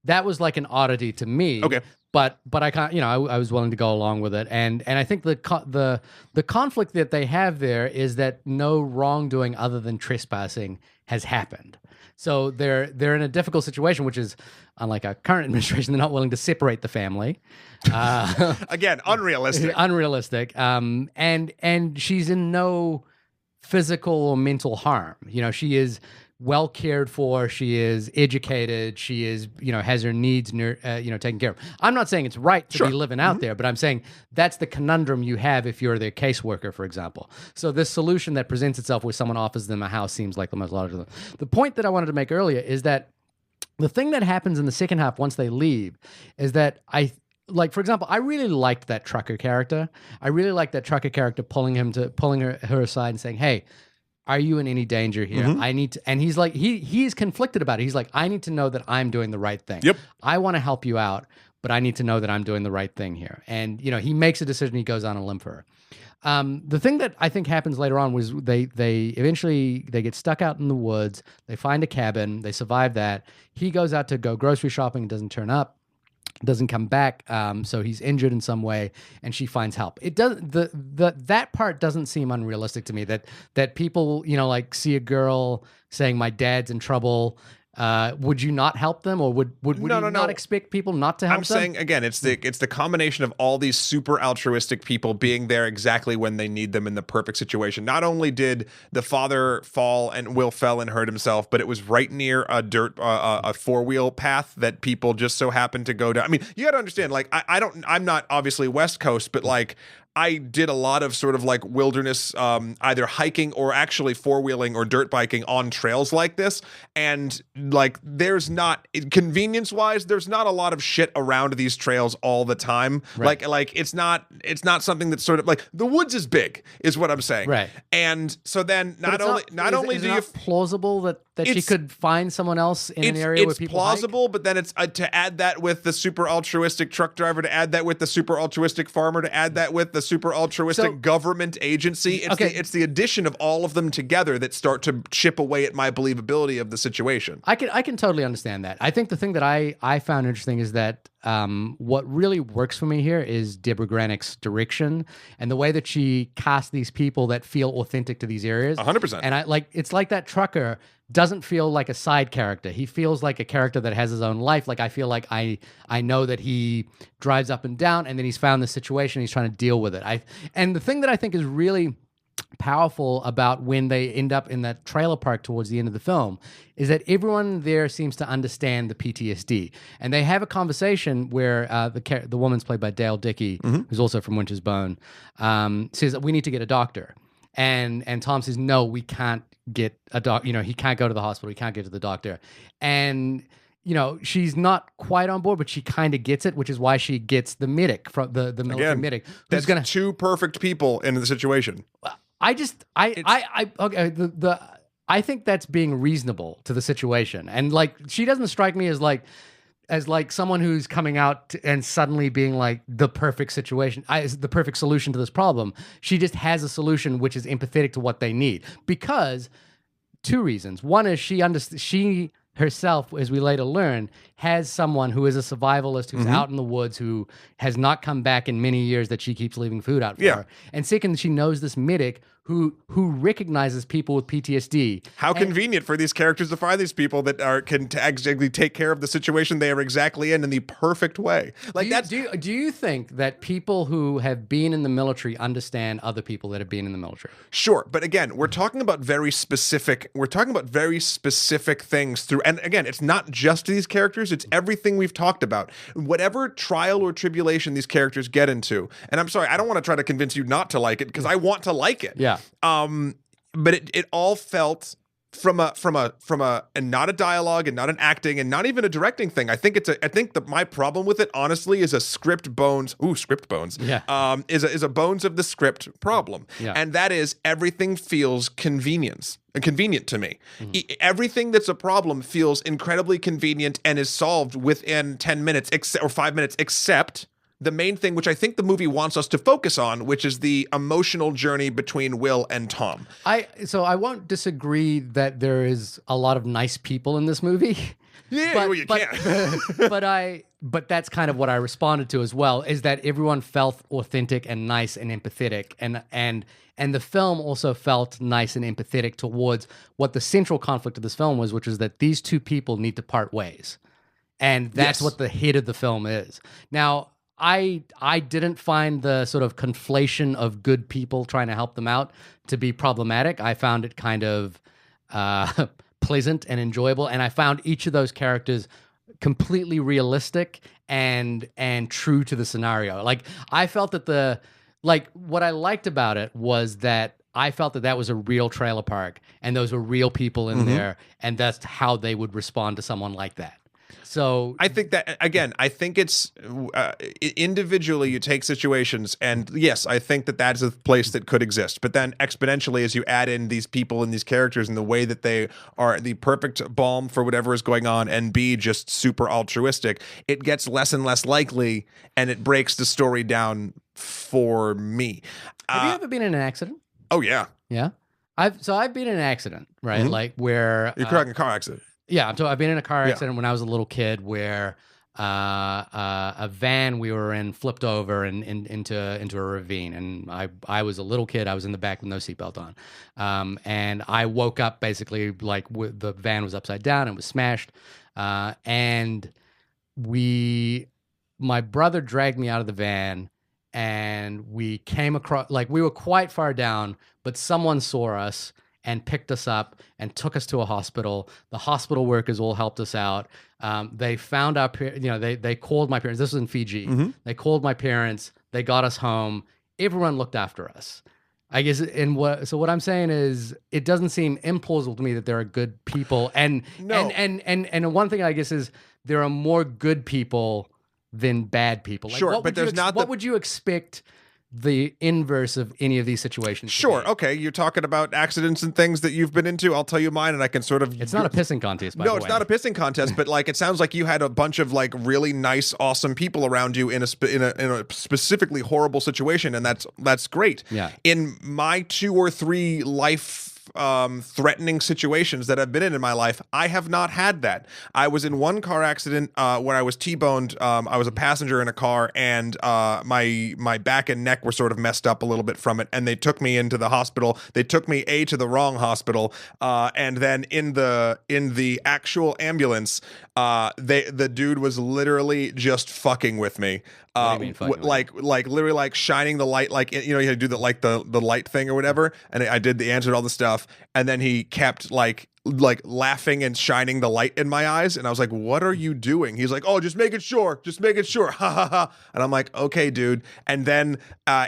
was like an oddity to me. Okay. But I can't, I was willing to go along with it, and I think the conflict that they have there is that no wrongdoing other than trespassing has happened. So they're in a difficult situation, which is unlike our current administration. They're not willing to separate the family. Again, unrealistic. Unrealistic. And she's in no physical or mental harm. She is well cared for, she is educated, she is, has her needs, taken care of. I'm not saying it's right to be living out there, but I'm saying that's the conundrum you have if you're their caseworker, for example. So this solution that presents itself where someone offers them a house seems like the most logical. The point that I wanted to make earlier is that the thing that happens in the second half once they leave is that for example, I really liked that trucker character. I really liked that trucker character pulling her aside and saying, "Hey, are you in any danger here? I need to," and he's like, he's conflicted about it. He's like, "I need to know that I'm doing the right thing. Yep. I want to help you out, but I need to know that I'm doing the right thing here." And, he makes a decision. He goes on a limb for her. The thing that I think happens later on was they eventually get stuck out in the woods. They find a cabin. They survive that. He goes out to go grocery shopping, doesn't turn up. Doesn't come back, so he's injured in some way, and she finds help. It does that part doesn't seem unrealistic to me. That people see a girl saying, "My dad's in trouble." Would you not help them, or would you not expect people not to help them? I'm saying again, it's the combination of all these super altruistic people being there exactly when they need them in the perfect situation. Not only did the father fell and hurt himself, but it was right near a 4-wheel path that people just so happened to go down. I mean, you got to understand. Like, I'm not obviously West Coast, but like, I did a lot of sort of like wilderness, either hiking or actually 4-wheeling or dirt biking on trails like this. And like, there's not, convenience wise, there's not a lot of shit around these trails all the time. Right. Like it's not something that's sort of like, the woods is big is what I'm saying. Right. And so then not only do you plausible that she could find someone else in an area where people plausible, hike? But then it's to add that with the super altruistic truck driver, to add that with the super altruistic farmer, to add that with the super altruistic government agency. It's the addition of all of them together that start to chip away at my believability of the situation. I can totally understand that. I think the thing that I found interesting is that what really works for me here is Debra Granik's direction and the way that she casts these people that feel authentic to these areas. 100%. And it's like that trucker doesn't feel like a side character. He feels like a character that has his own life. Like, I feel like I know that he drives up and down, and then he's found this situation, he's trying to deal with it. And the thing that I think is really powerful about when they end up in that trailer park towards the end of the film is that everyone there seems to understand the PTSD, and they have a conversation where the woman's played by Dale Dickey, who's also from Winter's Bone, says we need to get a doctor, and Tom says no, we can't get a doctor. You know, he can't go to the hospital, he can't get to the doctor, and you know, she's not quite on board, but she kind of gets it, which is why she gets the medic from the military medic. That's gonna two perfect people in the situation. I think that's being reasonable to the situation, and like she doesn't strike me as like someone who's coming out and suddenly being like the perfect situation, the perfect solution to this problem. She just has a solution which is empathetic to what they need because two reasons. One is she herself, as we later learn, has someone who is a survivalist who's out in the woods who has not come back in many years that she keeps leaving food out for. And second, she knows this medic who recognizes people with PTSD. How convenient for these characters to find these people that can actually take care of the situation they are exactly in the perfect way. Like do you think that people who have been in the military understand other people that have been in the military? Sure, but again, we're talking about very specific things through, and again, it's not just these characters, it's everything we've talked about. Whatever trial or tribulation these characters get into, and I'm sorry, I don't want to try to convince you not to like it because I want to like it. Yeah. But it all felt from a and not a dialogue and not an acting and not even a directing thing. I think that my problem with it honestly is a script bones. Yeah. Is a bones of the script problem. Yeah. And that is everything feels convenient to me. Everything that's a problem feels incredibly convenient and is solved within 10 minutes or 5 minutes, except the main thing, which I think the movie wants us to focus on, which is the emotional journey between Will and Tom. So I won't disagree that there is a lot of nice people in this movie. Yeah, well, you can't. But that's kind of what I responded to as well, is that everyone felt authentic and nice and empathetic, and the film also felt nice and empathetic towards what the central conflict of this film was, which is that these two people need to part ways, and that's what the head of the film is. Now, I didn't find the sort of conflation of good people trying to help them out to be problematic. I found it kind of pleasant and enjoyable, and I found each of those characters completely realistic and true to the scenario. Like I felt that what I liked about it was that I felt that was a real trailer park, and those were real people in there, and that's how they would respond to someone like that. So I think that, again, it's individually you take situations, and yes, I think that is a place that could exist. But then exponentially, as you add in these people and these characters and the way that they are the perfect balm for whatever is going on and be just super altruistic, it gets less and less likely, and it breaks the story down for me. Have you ever been in an accident? Oh, yeah. Yeah? I've been in an accident, right? Like where... You're correct, a car accident. Yeah, so I've been in a car accident when I was a little kid where a van we were in flipped over and into a ravine, and I was a little kid. I was in the back with no seatbelt on, and I woke up basically like the van was upside down and was smashed, and my brother dragged me out of the van, and we came across, like we were quite far down, but someone saw us and picked us up and took us to a hospital. The hospital workers all helped us out. They found our they called my parents. This was in Fiji. They called my parents. They got us home. Everyone looked after us. I guess, so what I'm saying is, it doesn't seem implausible to me that there are good people. And one thing I guess is there are more good people than bad people. Like, sure, but there's not. What would you expect the inverse of any of these situations? Sure. Okay. You're talking about accidents and things that you've been into. I'll tell you mine, and I can sort of... It's not a pissing contest, by the way. No, it's not a pissing contest, but like, it sounds like you had a bunch of like really nice, awesome people around you in a specifically horrible situation, and that's great. Yeah. In my 2 or 3 life threatening situations that I've been in my life. I have not had that. I was in one car accident where I was T-boned. I was a passenger in a car, and my back and neck were sort of messed up a little bit from it, and they took me into the hospital. They took me to the wrong hospital, and then in the actual ambulance, the dude was literally just fucking with me. What do you mean fucking with you? Like literally like shining the light, like, you know, you do the light thing or whatever, and I did answered all the stuff, and then he kept like laughing and shining the light in my eyes, and I was like, what are you doing? He's like, oh, just making sure, ha ha ha. And I'm like, okay, dude. And then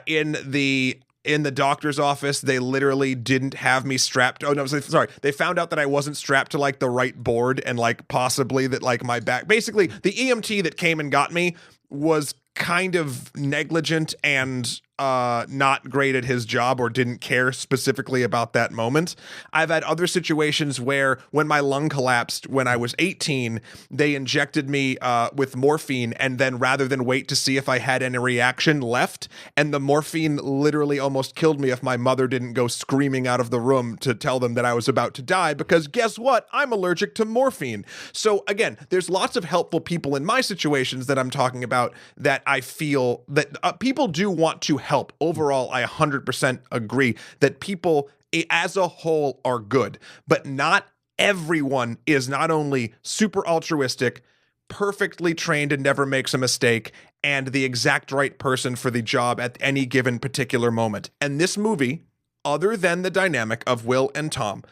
in the doctor's office, they literally didn't have me strapped. Oh no, sorry. They found out that I wasn't strapped to like the right board, and like possibly that like my back, basically the EMT that came and got me was kind of negligent and not great at his job, or didn't care specifically about that moment. I've had other situations where when my lung collapsed when I was 18, they injected me with morphine, and then rather than wait to see if I had any reaction, left, and the morphine literally almost killed me if my mother didn't go screaming out of the room to tell them that I was about to die, because guess what? I'm allergic to morphine. So again, there's lots of helpful people in my situations that I'm talking about that I feel that people do want to help. Overall, I 100% agree that people as a whole are good, but not everyone is not only super altruistic, perfectly trained and never makes a mistake, and the exact right person for the job at any given particular moment. And this movie, other than the dynamic of Will and Tom,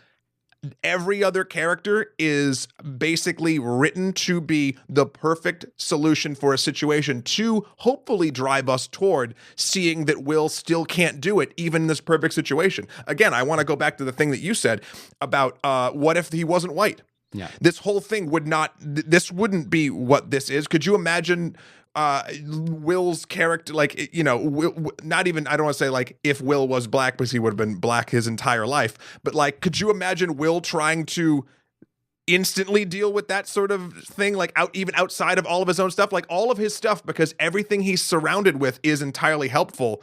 every other character is basically written to be the perfect solution for a situation, to hopefully drive us toward seeing that Will still can't do it, even in this perfect situation. Again, I want to go back to the thing that you said about what if he wasn't white? Yeah. This whole thing this wouldn't be what this is. Could you imagine Will's character, like, you know, not even, I don't want to say like if Will was black, because he would have been black his entire life, but like, could you imagine Will trying to instantly deal with that sort of thing, like even outside of all of his own stuff, like all of his stuff, because everything he's surrounded with is entirely helpful.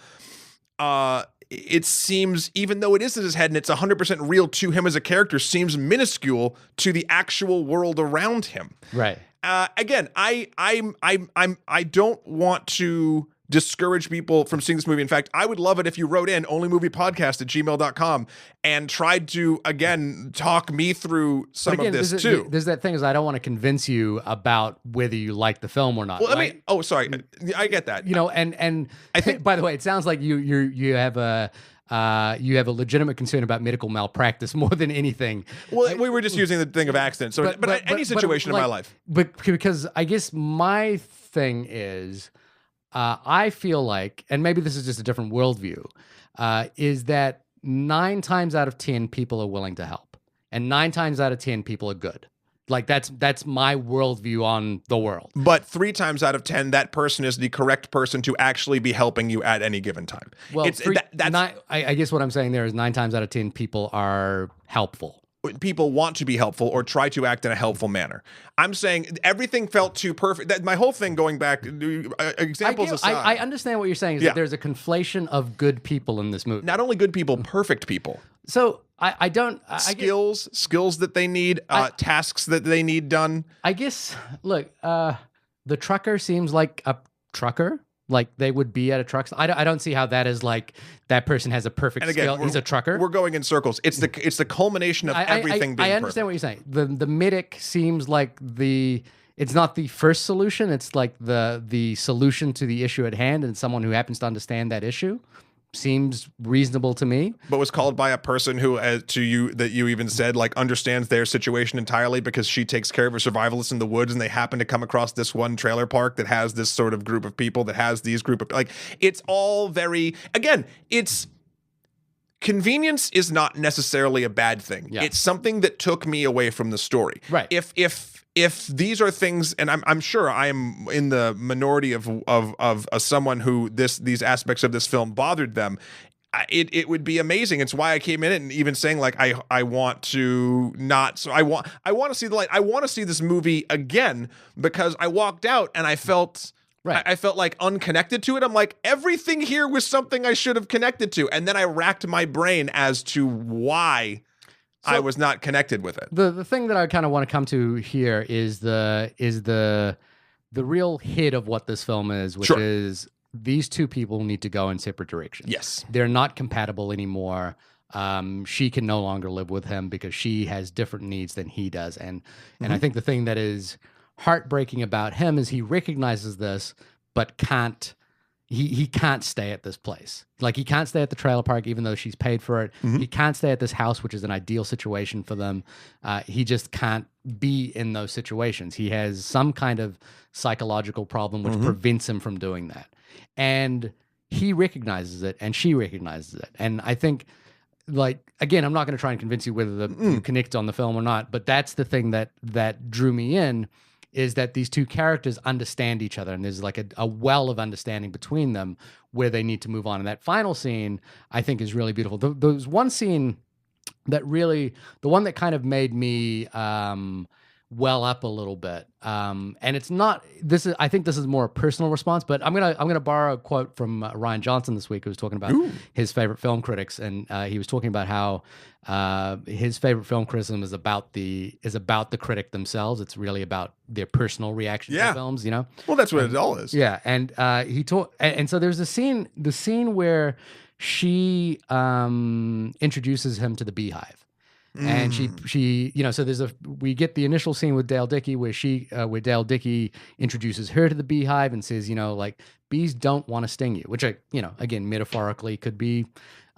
It seems, even though it is in his head and it's 100% real to him as a character, seems minuscule to the actual world around him. Right. Again, I don't want to discourage people from seeing this movie. In fact, I would love it if you wrote in onlymoviepodcast@gmail.com and tried to, again, talk me through some of this too. There's that thing is I don't want to convince you about whether you like the film or not. Well, right? sorry. I get that. You know, and I think, by the way, it sounds like you have a legitimate concern about medical malpractice more than anything. Well, we were just using the thing of accident. So, but any situation in my life. But because I guess my thing is, I feel like, and maybe this is just a different worldview, is that 9 times out of 10 people are willing to help, and 9 times out of 10 people are good. Like that's my worldview on the world. But 3 times out of 10, that person is the correct person to actually be helping you at any given time. Well, I guess what I'm saying there is 9 times out of 10 people are helpful. People want to be helpful or try to act in a helpful manner. I'm saying everything felt too perfect. My whole thing, going back, examples aside. I understand what you're saying is that there's a conflation of good people in this movie. Not only good people, perfect people. So I don't... skills that they need, tasks that they need done. I guess, look, the trucker seems like a trucker. Like they would be at a truck. I don't see how that is like that person has a perfect skill. He's a trucker. We're going in circles. It's the culmination of everything being I understand perfect. what you're saying. The medic seems like it's not the first solution. It's like the solution to the issue at hand, and someone who happens to understand that issue. Seems reasonable to me. But was called by a person who, to you, that you even said, like, understands their situation entirely, because she takes care of her survivalists in the woods, and they happen to come across this one trailer park that has this sort of group of people that has these group of, like, it's all very, again, it's, convenience is not necessarily a bad thing. Yeah. It's something that took me away from the story. Right. If these are things, and I'm sure I am in the minority of someone who these aspects of this film bothered them, it would be amazing. It's why I came in and even saying like I want to not. So I want to see the light. I want to see this movie again, because I walked out and I felt. Right. I felt like unconnected to it. I'm like, everything here was something I should have connected to. And then I racked my brain as to why I was not connected with it. The thing that I kind of want to come to here is the real hit of what this film is, which is these two people need to go in separate directions. Yes. They're not compatible anymore. She can no longer live with him because she has different needs than he does. And I think the thing that is heartbreaking about him is he recognizes this, but he can't stay at this place. Like, he can't stay at the trailer park, even though she's paid for it. He can't stay at this house, which is an ideal situation for them. He just can't be in those situations. He has some kind of psychological problem which prevents him from doing that. And he recognizes it, and she recognizes it. And I think, like, again, I'm not going to try and convince you whether you connect on the film or not, but that's the thing that drew me in, is that these two characters understand each other, and there's like a well of understanding between them where they need to move on. And that final scene, I think, is really beautiful. There's one scene that really, the one that kind of made me well up a little bit. And it's not, I think this is more a personal response, but I'm gonna borrow a quote from Ryan Johnson this week, who was talking about his favorite film critics, and he was talking about how his favorite film criticism is about the critic themselves. It's really about their personal reaction to films, you know? Well, that's what it all is. Yeah. And and so there's the scene where she introduces him to the beehive. And she, you know, so we get the initial scene with Dale Dickey where Dale Dickey introduces her to the beehive and says, you know, like, bees don't want to sting you, which you know, again, metaphorically could be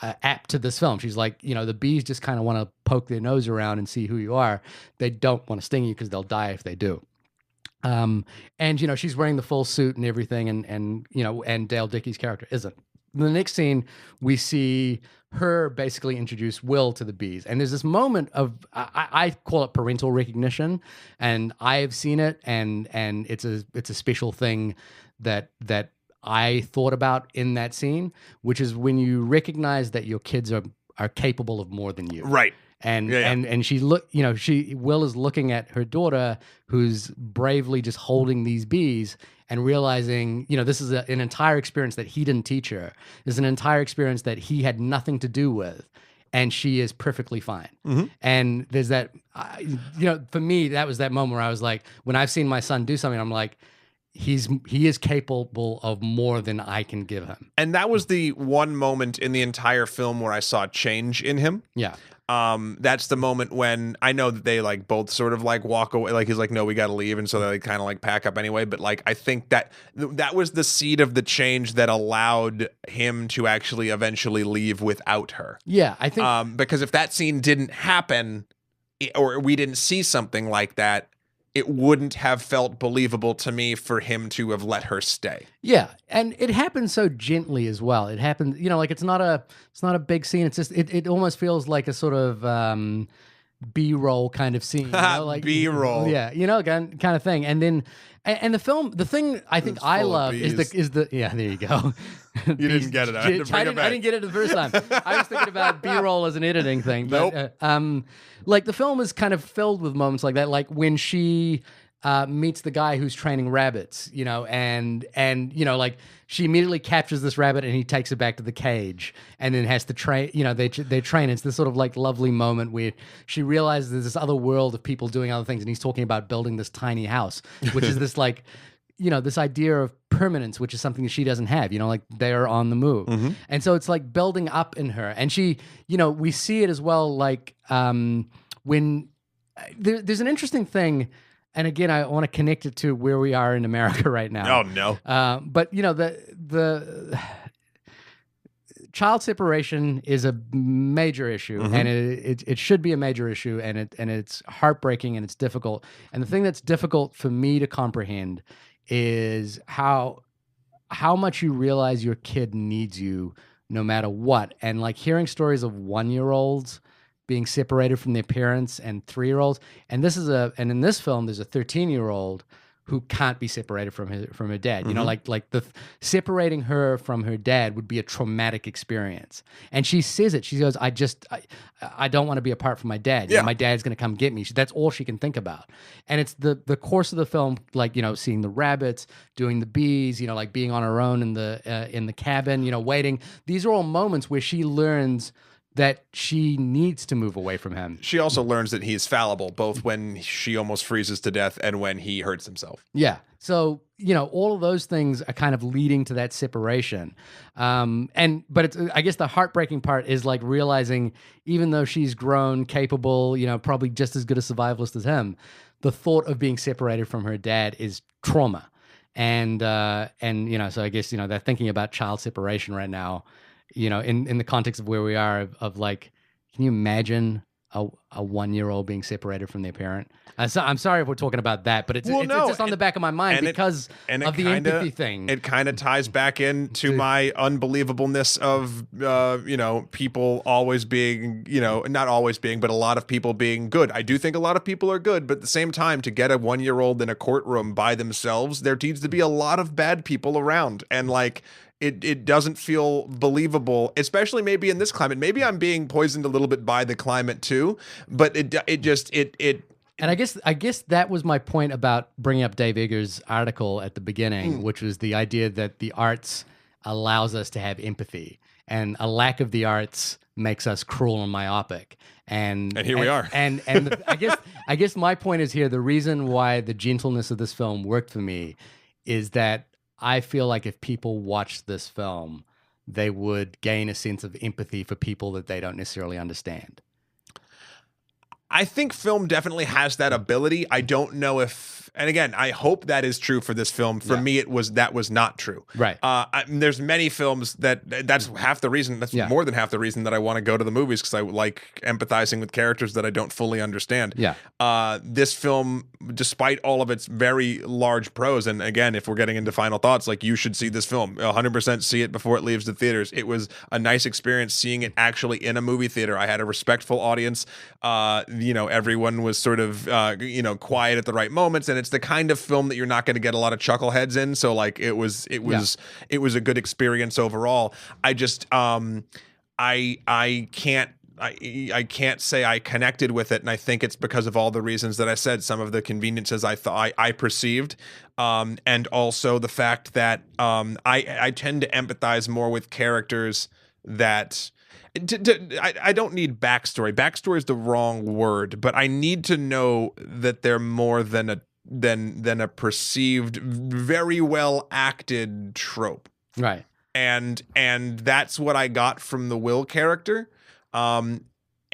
apt to this film. She's like, you know, the bees just kind of want to poke their nose around and see who you are. They don't want to sting you because they'll die if they do. And, you know, she's wearing the full suit and everything. And you know, and Dale Dickey's character isn't. In the next scene, we see her basically introduce Will to the bees. And there's this moment of, I call it parental recognition, and I've seen it, and it's a special thing that I thought about in that scene, which is when you recognize that your kids are capable of more than you. Right. And Will is looking at her daughter, who's bravely just holding these bees and realizing, you know, this is an entire experience that he didn't teach her. It's an entire experience that he had nothing to do with, and she is perfectly fine. And there's that, you know, for me, that was that moment where I was like, when I've seen my son do something, I'm like, he is capable of more than I can give him. And that was the one moment in the entire film where I saw change in him. Yeah. That's the moment when I know that they like both sort of like walk away. Like, he's like, no, we got to leave. And so they like, kind of like pack up anyway. But like, I think that was the seed of the change that allowed him to actually eventually leave without her. Yeah. I think, because if that scene didn't happen, or we didn't see something like that, it wouldn't have felt believable to me for him to have let her stay. Yeah, and it happens so gently as well. It happens, you know, like it's not a big scene. It's just it almost feels like a sort of B-roll kind of scene, you know? Like B-roll. Yeah, you know, kind of thing. And then and the film, the thing I think I love is the yeah, there you go. You didn't get it. I didn't get it the first time. I was thinking about B-roll as an editing thing. But, Nope. Like, the film is kind of filled with moments like that. Like when she meets the guy who's training rabbits, you know, and you know, like, she immediately captures this rabbit and he takes it back to the cage and then has to train, you know, they train. It's this sort of like lovely moment where she realizes there's this other world of people doing other things, and he's talking about building this tiny house, which is this like, you know, this idea of permanence, which is something that she doesn't have, you know, like they're on the move. And so it's like building up in her. And she, you know, we see it as well, like when there's an interesting thing. And again, I want to connect it to where we are in America right now. Oh, no. But, you know, the child separation is a major issue, and it should be a major issue, and it's heartbreaking and it's difficult. And the thing that's difficult for me to comprehend is how much you realize your kid needs you no matter what. And like hearing stories of 1-year-olds being separated from their parents and 3-year-olds. And in this film, there's a 13-year-old who can't be separated from her dad. You know, like separating her from her dad would be a traumatic experience. And she says it. She goes, I don't want to be apart from my dad. You know, my dad's going to come get me. That's all she can think about. And it's the course of the film, like, you know, seeing the rabbits, doing the bees, you know, like being on her own in the cabin, you know, waiting. These are all moments where she learns that she needs to move away from him. She also learns that he is fallible, both when she almost freezes to death and when he hurts himself. Yeah. So, all of those things are kind of leading to that separation. But it's, I guess the heartbreaking part is like realizing, even though she's grown, capable, probably just as good a survivalist as him, the thought of being separated from her dad is trauma. And so I guess, they're thinking about child separation right now, in the context of where we are of like, can you imagine a 1-year-old being separated from their parent? I'm sorry if we're talking about that, but it's just on the back of my mind because of the empathy thing. It kind of ties back into my unbelievableness of, people always being, not always being, but a lot of people being good. I do think a lot of people are good, but at the same time, to get a 1-year-old in a courtroom by themselves, there needs to be a lot of bad people around. And like, it doesn't feel believable, especially maybe in this climate. Maybe I'm being poisoned a little bit by the climate too, but And I guess that was my point about bringing up Dave Eggers' article at the beginning, which was the idea that the arts allows us to have empathy, and a lack of the arts makes us cruel and myopic. And here we are. And I guess my point is here. The reason why the gentleness of this film worked for me is that I feel like if people watched this film, they would gain a sense of empathy for people that they don't necessarily understand. I think film definitely has that ability. I don't know if, and again, I hope that is true for this film. For me, that was not true. Right. There's many films that's half the reason. That's more than half the reason that I want to go to the movies, because I like empathizing with characters that I don't fully understand. Yeah. This film, despite all of its very large pros, and again, if we're getting into final thoughts, like, you should see this film. 100% see it before it leaves the theaters. It was a nice experience seeing it actually in a movie theater. I had a respectful audience. Everyone was sort of, quiet at the right moments, and it's the kind of film that you're not going to get a lot of chuckleheads in. So like, it was a good experience overall. I just, I can't say I connected with it, and I think it's because of all the reasons that I said. Some of the conveniences I perceived, and also the fact that I tend to empathize more with characters that. I don't need backstory. Backstory is the wrong word, but I need to know that they're more than a perceived, very well acted trope. Right. And that's what I got from the Will character. And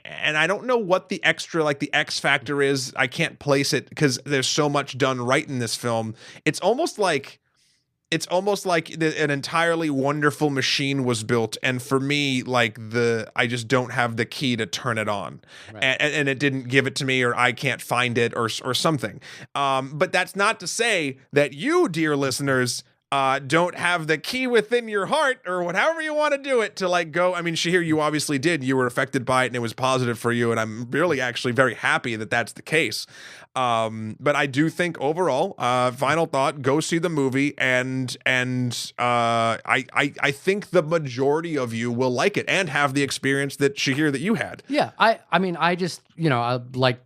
I don't know what the extra, like the X factor is. I can't place it because there's so much done right in this film. It's almost like an entirely wonderful machine was built, and for me, like, I just don't have the key to turn it on, right. and it didn't give it to me, or I can't find it, or something. But that's not to say that you, dear listeners, don't have the key within your heart, or however you want to do it, to like go. I mean, Shahir, you obviously did. You were affected by it, and it was positive for you, and I'm really actually very happy that that's the case. But I do think overall, final thought, go see the movie, and I think the majority of you will like it and have the experience that Shahir that you had. Yeah, I mean, I just, like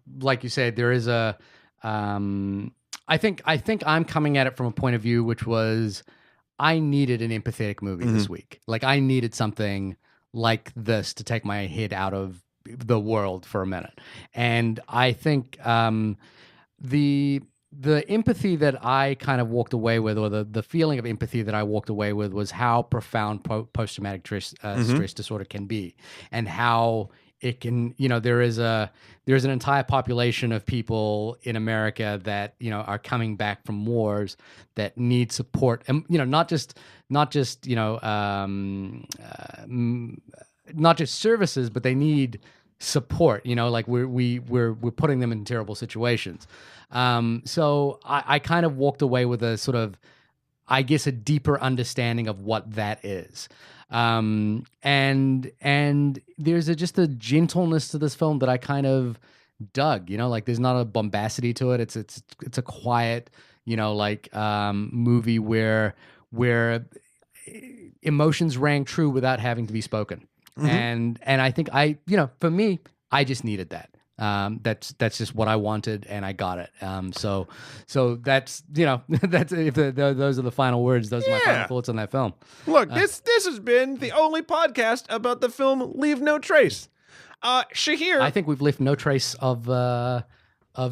you said, there is a I think I'm coming at it from a point of view which was, I needed an empathetic movie this week. Like, I needed something like this to take my head out of the world for a minute. And I think the empathy that I kind of walked away with, or the feeling of empathy that I walked away with, was how profound post-traumatic stress disorder can be, and how it can, there's an entire population of people in America that, are coming back from wars that need support, and, not just services, but they need support, like we're putting them in terrible situations. So I kind of walked away with a sort of, I guess, a deeper understanding of what that is. And there's just a gentleness to this film that I kind of dug, like there's not a bombacity to it. It's a quiet, movie where emotions rang true without having to be spoken. And I think for me, I just needed that. That's just what I wanted, and I got it. So that's that's those are the final words. Those are my final thoughts on that film. Look, this has been the only podcast about the film Leave No Trace. Shahir, I think we've left no trace of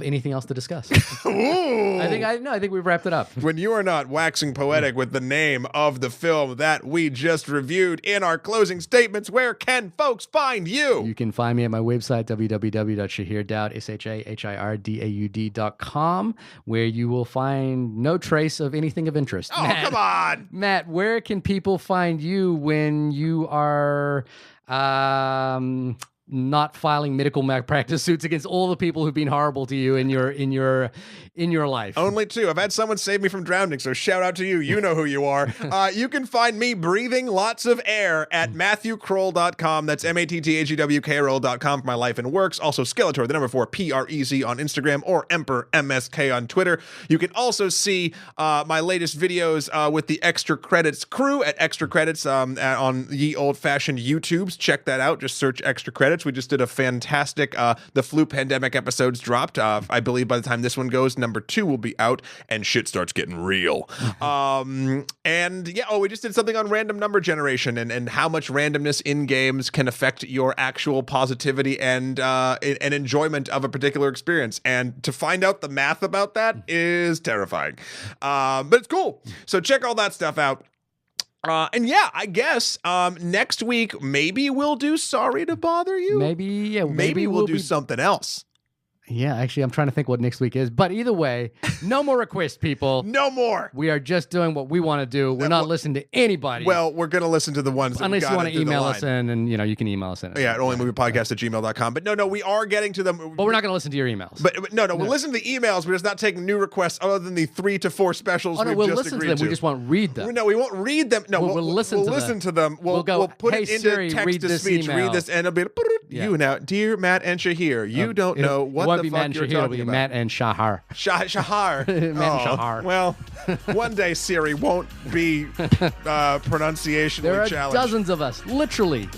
anything else to discuss. I think we've wrapped it up. When you are not waxing poetic with the name of the film that we just reviewed in our closing statements, where can folks find you? You can find me at my website, www.shahirdaud.com, where you will find no trace of anything of interest. Oh, Matt, come on! Matt, where can people find you when you are... not filing medical malpractice suits against all the people who've been horrible to you in your life? Only two. I've had someone save me from drowning, so shout out to you. You know who you are. You can find me breathing lots of air at MatthewKroll.com. That's MatthewKroll.com for my life and works. Also Skeletor, the number 4, PREZ on Instagram, or Emperor MSK on Twitter. You can also see my latest videos with the Extra Credits crew at Extra Credits on Ye Old Fashioned YouTubes. Check that out. Just search Extra Credits. We just did a fantastic the flu pandemic episodes dropped. I believe by the time this one goes, number 2 will be out and shit starts getting real. And yeah, we just did something on random number generation and how much randomness in games can affect your actual positivity and enjoyment of a particular experience. And to find out the math about that is terrifying. But it's cool. So check all that stuff out. And yeah, I guess next week maybe we'll do Sorry to Bother You. Maybe we'll do something else. Yeah, actually, I'm trying to think what next week is. But either way, no more requests, people. No more. We are just doing what we want to do. We're not listening to anybody. Well, we're going to listen to the ones that unless you want to email us in, and you can email us in. Yeah, at onlymoviepodcast@gmail.com. But no, we are getting to them. But we're not going to listen to your emails. But no, we'll listen to the emails. We're just not taking new requests other than the 3 to 4 specials we've we'll just listen agreed to them. We just won't read them. No, we won't read them. No, we'll listen to them. We'll put hey, it into Siri, text to speech. Email. Read this, and it'll be you now, dear Matt and Shahir. You don't know what the fuck you're talking about. Matt and Shahir. Shahir. Matt and Shahir. Well, one day Siri won't be pronunciationally there are challenged. Dozens of us, literally.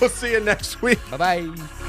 We'll see you next week. Bye-bye.